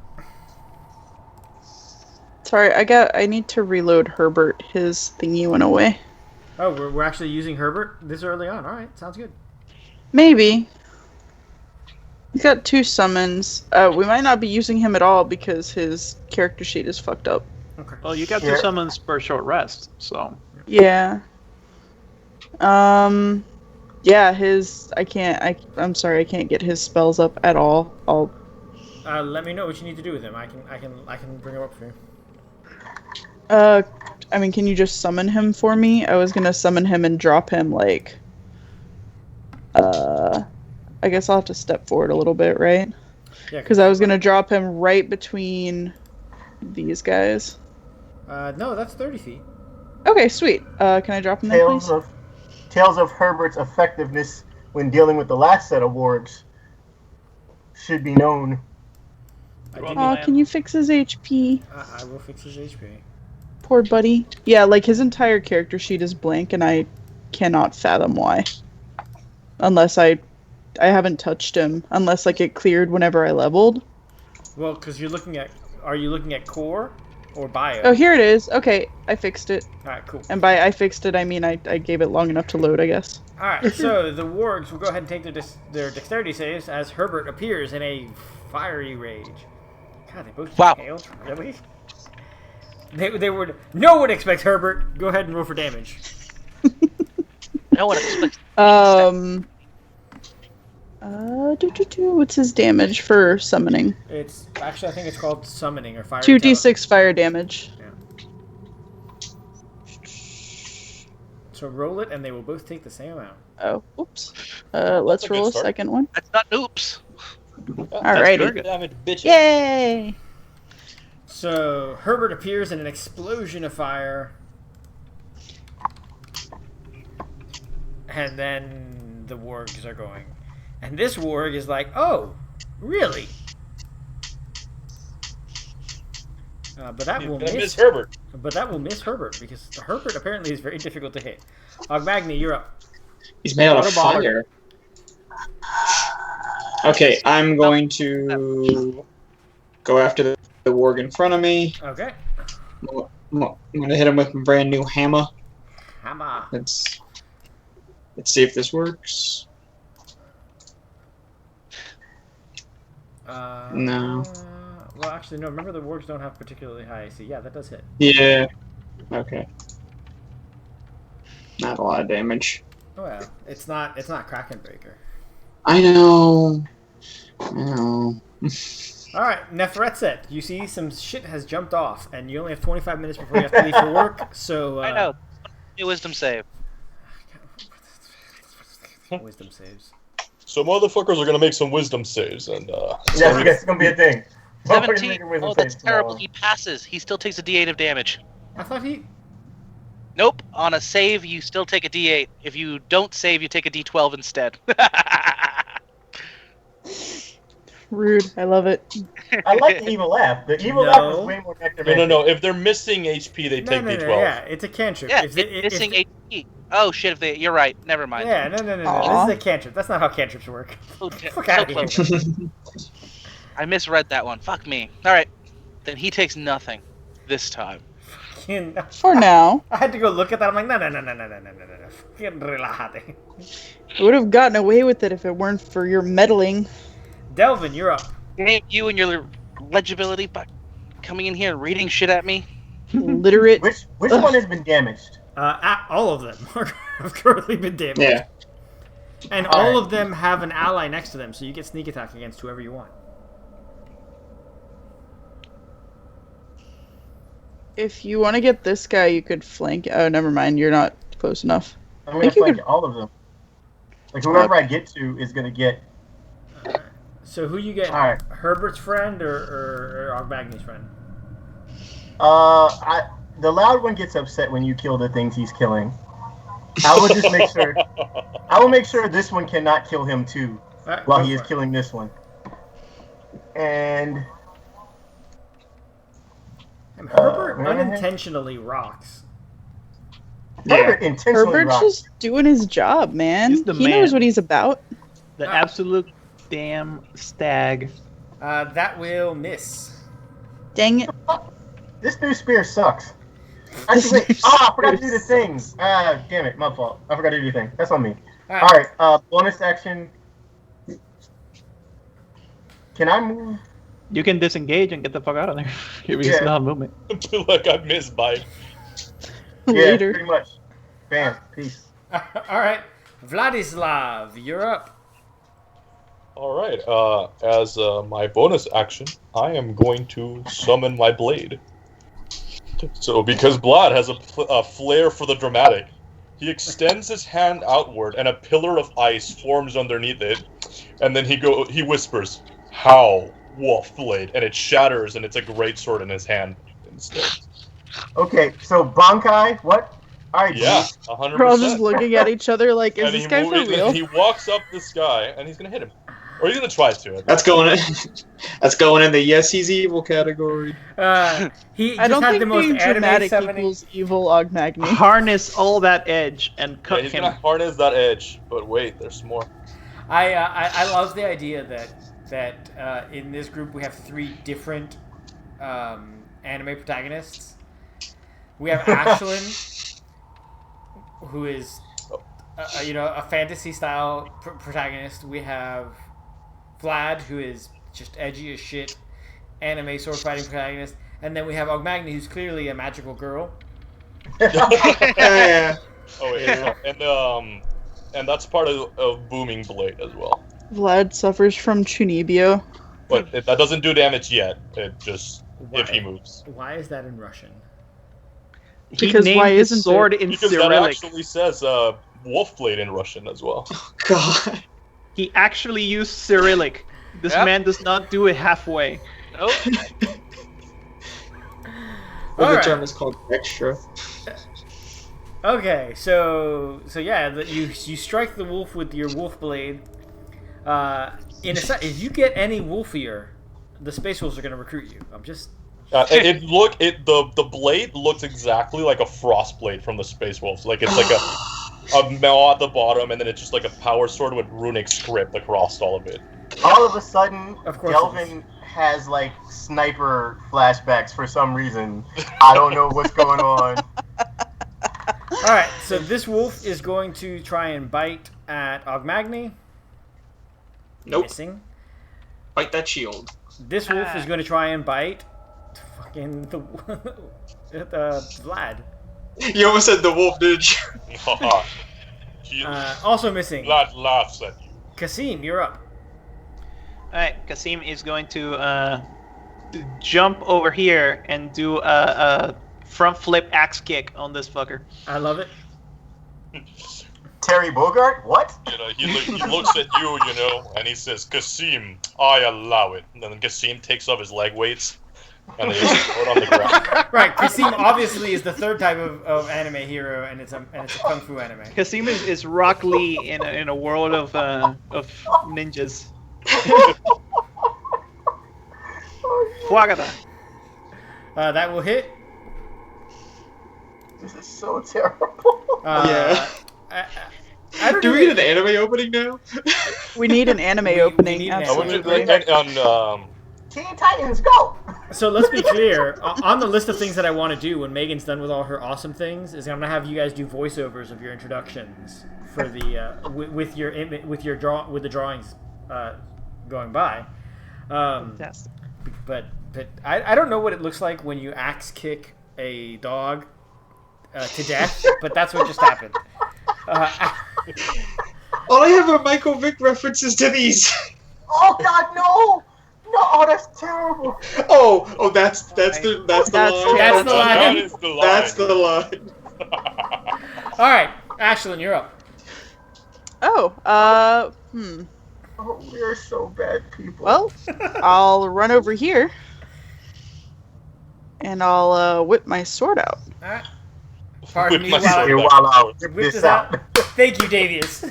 Sorry, I need to reload Herbert. His thingy went away. Oh, we're actually using Herbert this early on. All right, sounds good. Maybe. He's got 2 summons. We might not be using him at all because his character sheet is fucked up. Okay. Well, you got 2 summons per short rest, so. Yeah. Yeah, I'm sorry, I can't get his spells up at all. Let me know what you need to do with him. I can bring him up for you. I mean, can you just summon him for me? I was gonna summon him and drop him, like, I guess I'll have to step forward a little bit, right? Yeah. Because I was gonna drop him right between these guys. No, that's 30 feet. Okay, sweet. Can I drop him there, please? Tales of Herbert's effectiveness when dealing with the last set of wargs should be known. Aw, can you fix his HP? I will fix his HP. Poor buddy. Yeah, like, his entire character sheet is blank, and I cannot fathom why. Unless I haven't touched him. Unless, like, it cleared whenever I leveled. Well, because are you looking at core or bio? Oh, here it is. Okay, I fixed it. Alright, cool. And by I fixed it, I mean I gave it long enough to load, I guess. Alright, so the wargs will go ahead and take their dexterity saves as Herbert appears in a fiery rage. God, they both failed? Really? They would. No one expects Herbert. Go ahead and roll for damage. No one expects. What's his damage for summoning? It's actually, I think it's called summoning or fire. 2d6 fire damage. Yeah. So roll it, and they will both take the same amount. Oh, oops. Let's roll a second one. That's not oops. Alrighty. Damage, bitches. Yay! So Herbert appears in an explosion of fire. And then the wargs are going. And this warg is like, oh, really? But that will miss Herbert. But that will miss Herbert, because Herbert apparently is very difficult to hit. Ogmagny, you're up. He's made out of What a bother. fire. Okay, I'm going to go after the warg in front of me. Okay. I'm going to hit him with my brand new hammer. Hammer. Let's see if this works. No. Well, actually, no. Remember, the wargs don't have particularly high AC. Yeah, that does hit. Yeah. Okay. Not a lot of damage. Oh well, it's not Kraken Breaker. I know. All right, Neferetset, you see some shit has jumped off, and you only have 25 minutes before you have to leave for work. So I know. New wisdom save. Wisdom saves. So motherfuckers are gonna make some wisdom saves, and Yeah, it's gonna be a thing. 17. Oh, that's terrible. He passes. He still takes a D8 of damage. I thought he. Nope. On a save, you still take a D8. If you don't save, you take a D12 instead. Rude. I love it. I like the evil laugh. The evil laugh is way more necromantic. No. If they're missing HP, they take D12. Yeah, it's a cantrip. Yeah, missing HP. Oh shit! You're right. Never mind. Yeah, no. This is a cantrip. That's not how cantrips work. Fuck out of here. I misread that one. Fuck me. All right, then he takes nothing this time. For now. I had to go look at that. I'm like, no. Fucking relájate. I would have gotten away with it if it weren't for your meddling. Delvin, you're up. Damn you and your legibility by coming in here and reading shit at me. Literate. Which one has been damaged? All of them have currently been damaged. Yeah. And all of them have an ally next to them, so you get sneak attack against whoever you want. If you want to get this guy, you could flank. Oh, never mind. You're not close enough. I'm gonna flank all of them. Like whoever I get to is gonna get. So who you get? All right. Herbert's friend or Ogmagny's friend? The loud one gets upset when you kill the things he's killing. I will just make sure. I will make sure this one cannot kill him too, while he is killing this one. And Herbert unintentionally rocks. Herbert intentionally Herbert's rocks. just doing his job, man. He's the He man. knows what he's about. The absolute damn stag. That will miss. Dang it. This new spear sucks. Actually, wait. I forgot to do the thing. Damn it, my fault. I forgot to do the thing. That's on me. All right. Bonus action. Can I move? You can disengage and get the fuck out of there. We still have movement. Like I missed by. Yeah, pretty much. Bam. Peace. All right, Vladislav, you're up. All right. As my bonus action, I am going to summon my blade. So, because Vlad has a flair for the dramatic, he extends his hand outward, and a pillar of ice forms underneath it. And then he whispers, "How, wolf blade," and it shatters, and it's a great sword in his hand instead. Okay, so Bankai, what? All right, Yeah, dude. 100%. We're all just looking at each other like, is And this guy for real? He walks up this guy, and he's gonna hit him, or he's gonna try to. That's going in the yes, he's evil category. He I just don't had think the most being anime dramatic summoning. equals evil Ogmagny. Harness all that edge and Yeah, cut he's him. gonna harness that edge, but wait, there's more. I love the idea that in this group we have 3 different anime protagonists. We have Ashlyn, who is a fantasy style protagonist. We have Vlad, who is just edgy as shit, anime sword fighting protagonist, and then we have Ogmagny, who's clearly a magical girl. Yeah. Oh yeah, and that's part of Booming Blade as well. Vlad suffers from Chunibyo. But that doesn't do damage yet. It just if he moves. Why is that in Russian? He Because named why his isn't sword it? in Because that Cyrillic. actually says wolf blade in Russian as well. God. He actually used Cyrillic. This Yep. man does not do it halfway. Nope. Or the Alright. term is called extra. Okay, so yeah, you strike the wolf with your wolf blade. If you get any wolfier, the space wolves are going to recruit you. I'm just. The blade looks exactly like a frost blade from the Space Wolves. Like it's like a maw at the bottom, and then it's just like a power sword with runic script across all of it. All of a sudden, Of course Delvin has like sniper flashbacks for some reason. I don't know what's going on. All right, so this wolf is going to try and bite at Ogmagny. Nope. Missing. Fight that shield. This wolf is going to try and bite fucking the Vlad. You almost said the wolf, did you? Also missing. Vlad laughs at you. Kasim, you're up. Alright, Kasim is going to jump over here and do a front flip axe kick on this fucker. I love it. Terry Bogard? What? He looks at you, and he says, "Kasim, I allow it." And then Kasim takes off his leg weights, and they just put on the ground. Right, Kasim obviously is the third type of anime hero, and it's a kung fu anime. Kasim is Rock Lee in a world of ninjas. Fuagata. That will hit. This is so terrible. Yeah. I don't Do know. we get an anime opening now? We need an anime opening. need an I would just Absolutely. on Teen Titans, go! So let's be clear. On the list of things that I want to do when Megan's done with all her awesome things, is I'm gonna have you guys do voiceovers of your introductions for the with the drawings going by. Fantastic. But I don't know what it looks like when you axe kick a dog to death, but that's what just happened. All I have are Michael Vick references to these. Oh God, no! No, oh, that's terrible. Oh, that's the line. That's the that line. is the line. That's the line. All right, Ashlyn, you're up. Oh, Oh, we're so bad people. well, I'll run over here. And I'll whip my sword out. All right. Pardon me With my while sword Here, back. while I whip Whip this this out. out. Thank you, Davius.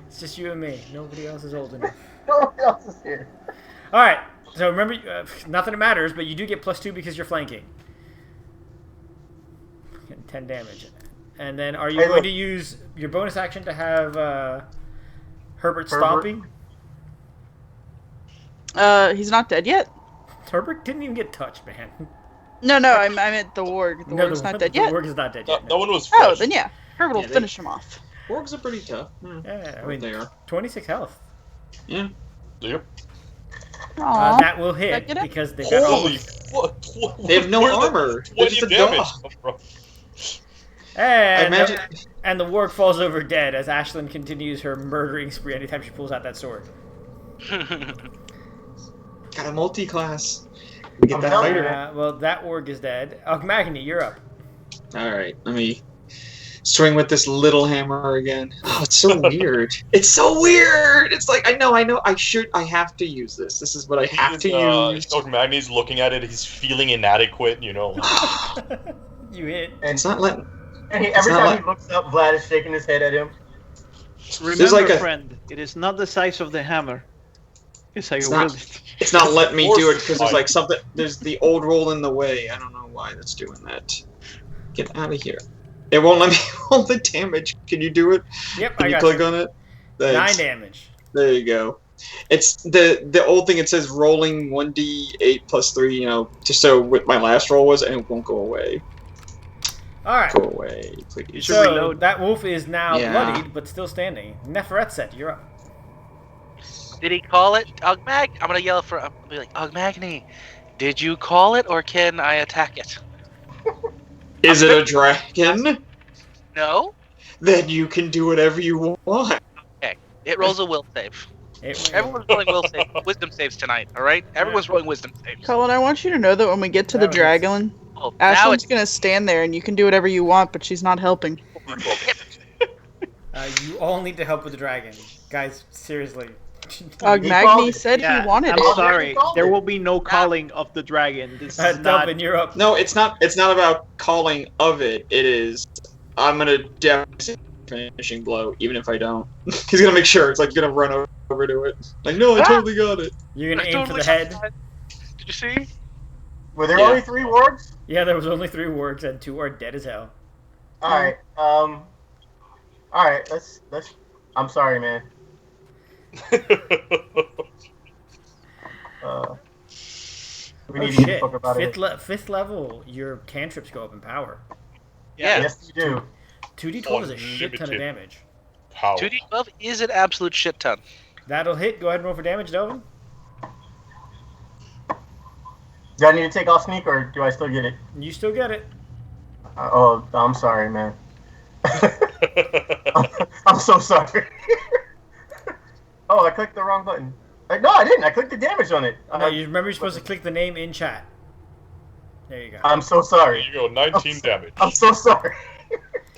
It's just you and me. Nobody else is old enough. No one else is here. All right. So remember, nothing matters, but you do get +2 because you're flanking. Getting 10 damage. And then, are you Hey, going look. to use your bonus action to have Herbert Herbert? stomping? He's not dead yet. Herbert didn't even get touched, man. No, I meant the warg. The No, warg's not dead the yet. Warg is not dead yet. That one was Oh, fresh. then yeah. Herbert will Yeah, they- finish him off. Orgs are pretty tough. Yeah, I mean, They are. 26 health. Yeah. Yep. Aww. That will hit Get it? because they've got all Holy the... fuck! They have no Where'd the armor. They're 20 just a damage dog. come from? And, imagine- and the Warg falls over dead as Ashlyn continues her murdering spree anytime she pulls out that sword. Got a multi-class. We get I'm that telling later. Well, that Warg is dead. Ogmagny, you're up. Alright, let me swing with this little hammer again. Oh, it's so weird. It's so weird! It's like, I know, I have to use this. This is what I have to use. Magni's looking at it, he's feeling inadequate, You hit. And, It's not letting... and it's every not time like- he looks up, Vlad is shaking his head at him. Remember, like a- friend, it is not the size of the hammer. It's how you It's wield not- it. It's not letting me do it because there's Fine. like something. There's the old roll in the way. I don't know why that's doing that. Get out of here. It won't let me roll the damage. Can you do it? Yep, Can I you got click you. on it? 9 Thanks. damage. There you go. It's the old thing. It says rolling 1d8 plus 3. Just so what my last roll was, and it won't go away. All right. Go away, You please. should So reload. that wolf is now Yeah. bloodied, but still standing. Neferetset, you're up. Did he call it? Ogmag? I'm gonna yell for. I'm gonna be like, Ogmagny, did you call it or can I attack it? Is it a dragon? No? Then you can do whatever you want. It rolls a will save. Everyone's rolling wisdom saves tonight, alright? Everyone's rolling wisdom saves. Cullen, I want you to know that when we get to the That was- dragon, Oh, now Ashlyn's it's gonna stand there and you can do whatever you want, but she's not helping. You all need to help with the dragon. Guys, seriously. Magni said Yeah, he wanted I'm it. sorry. called There it. will be no calling of the dragon. This is not. Delvin, you're up. No, it's not. It's not about calling of it. It is. I'm gonna definitely finishing blow, even if I don't. He's gonna make sure. It's like gonna run over to it. Like, no, I totally got it. You're gonna I aim for totally the head. saw it. Did you see? Were there Yeah. only 3 wargs? Yeah, there was only 3 wargs and 2 are dead as hell. Alright, alright, let's I'm sorry, man. We need to shit! talk about it. Fifth level, your cantrips go up in power. Yeah. Yes, you do. 2d12 is a shit ton of Unlimited. damage. Power. 2d12 is an absolute shit ton. That'll hit. Go ahead and roll for damage, Delvin. Do I need to take off sneak or do I still get it? You still get it. Oh, I'm sorry, man. I'm so sorry. Oh, I clicked the wrong button. No, I didn't. I clicked the damage on it. No, you remember you're supposed to click the name in chat. There you go. I'm so There sorry. you go, 19 damage. I'm so sorry.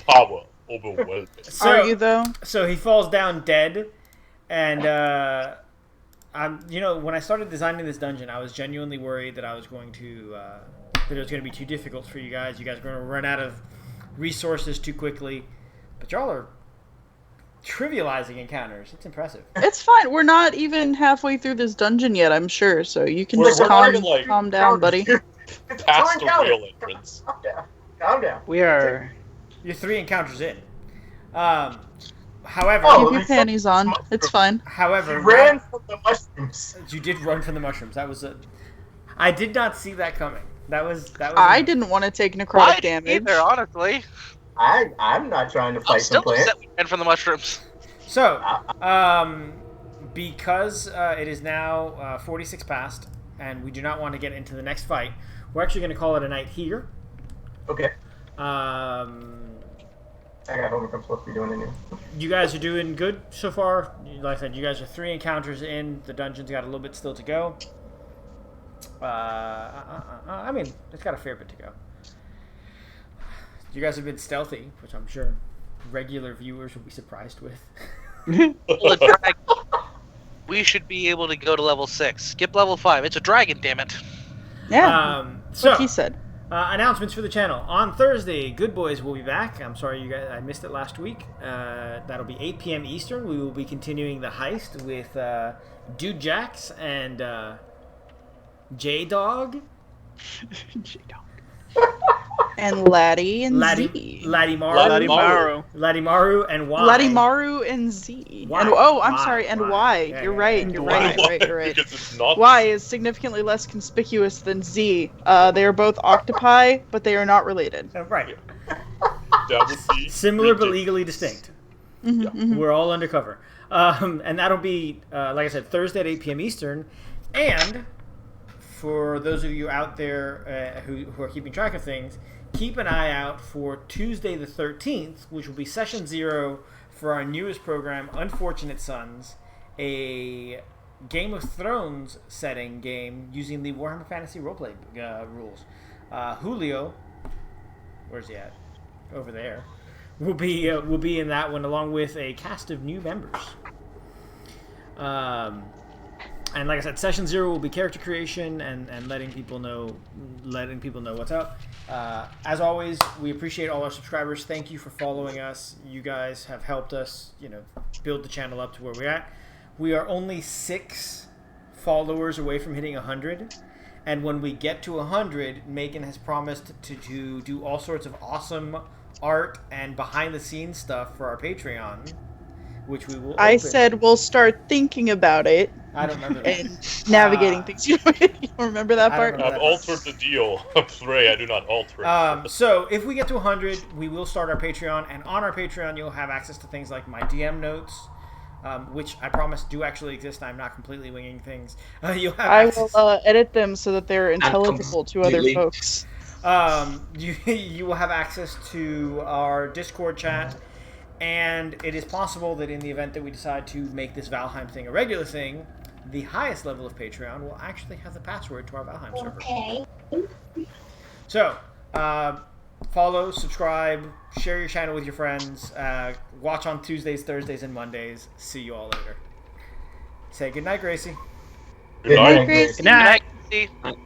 Power overwhelming. So, Are you though? So he falls down dead, and when I started designing this dungeon, I was genuinely worried that I was going to that it was going to be too difficult for you guys. You guys are going to run out of resources too quickly, but y'all are trivializing encounters. It's impressive. It's fine. We're not even halfway through this dungeon yet, I'm sure. So you can We're just already, like, calm down, buddy. Past the real entrance. Calm down. Calm down. We are. You're 3 encounters in. However, Oh, Keep your panties on. It's fine. however, She ran from the mushrooms. you did run from the mushrooms. That was I did not see that coming. That was. I didn't want to take necrotic I damage. either, honestly. I'm not trying to I'm fight still some plant. upset we ran from the mushrooms. So, because it is now 46 past, and we do not want to get into the next fight, we're actually going to call it a night here. Okay. I got homework I'm supposed to be doing in here. You guys are doing good so far. Like I said, you guys are 3 encounters in. The dungeon's got a little bit still to go. I mean, it's got a fair bit to go. You guys have been stealthy, which I'm sure regular viewers will be surprised with. The dragon. We should be able to go to level 6. Skip level 5. It's a dragon, damn it. Yeah. So, like he said. Announcements for the channel. On Thursday, Good Boys will be back. I'm sorry, you guys, I missed it last week. That'll be 8 p.m. Eastern. We will be continuing the heist with Dude Jax and J-Dog. J-Dog. And Laddie and Z. Ladimaru. Ladimaru and Y. Ladimaru and Z. Y. And I'm Y. sorry, and Y. Y. Yeah, You're yeah, right. yeah. You're Y. right. You're right. Because it's not. Y is significantly less conspicuous than Z. They are both octopi, but they are not related. Right. Double C. Similar but Reject. legally distinct. Mm-hmm. We're all undercover. And that'll be, like I said, Thursday at 8 p.m. Eastern. And for those of you out there who are keeping track of things, keep an eye out for Tuesday the 13th, which will be session 0 for our newest program, Unfortunate Sons, a Game of Thrones setting game using the Warhammer Fantasy Roleplay rules. Julio, where's he at? Over there. Will be in that one along with a cast of new members. And like I said, session 0 will be character creation and letting people know what's up. As always, we appreciate all our subscribers. Thank you for following us. You guys have helped us, build the channel up to where we're at. We are only 6 followers away from hitting 100. And when we get to 100, Megan has promised to do all sorts of awesome art and behind-the-scenes stuff for our Patreon, which we will open. I said we'll start thinking about it. I don't remember that. And navigating things. You don't remember that I don't part? remember I've altered the deal. Pray I do not alter it. So if we get to 100, we will start our Patreon, and on our Patreon, you'll have access to things like my DM notes, which I promise do actually exist. I'm not completely winging things. You'll have I access. will edit them so that they're intelligible to other completely. folks. You will have access to our Discord chat, and it is possible that in the event that we decide to make this Valheim thing a regular thing, the highest level of Patreon will actually have the password to our Valheim server. Okay. So, follow, subscribe, share your channel with your friends, watch on Tuesdays, Thursdays, and Mondays. See you all later. Say goodnight, Gracie. Good night. Gracie. Good night. Good night.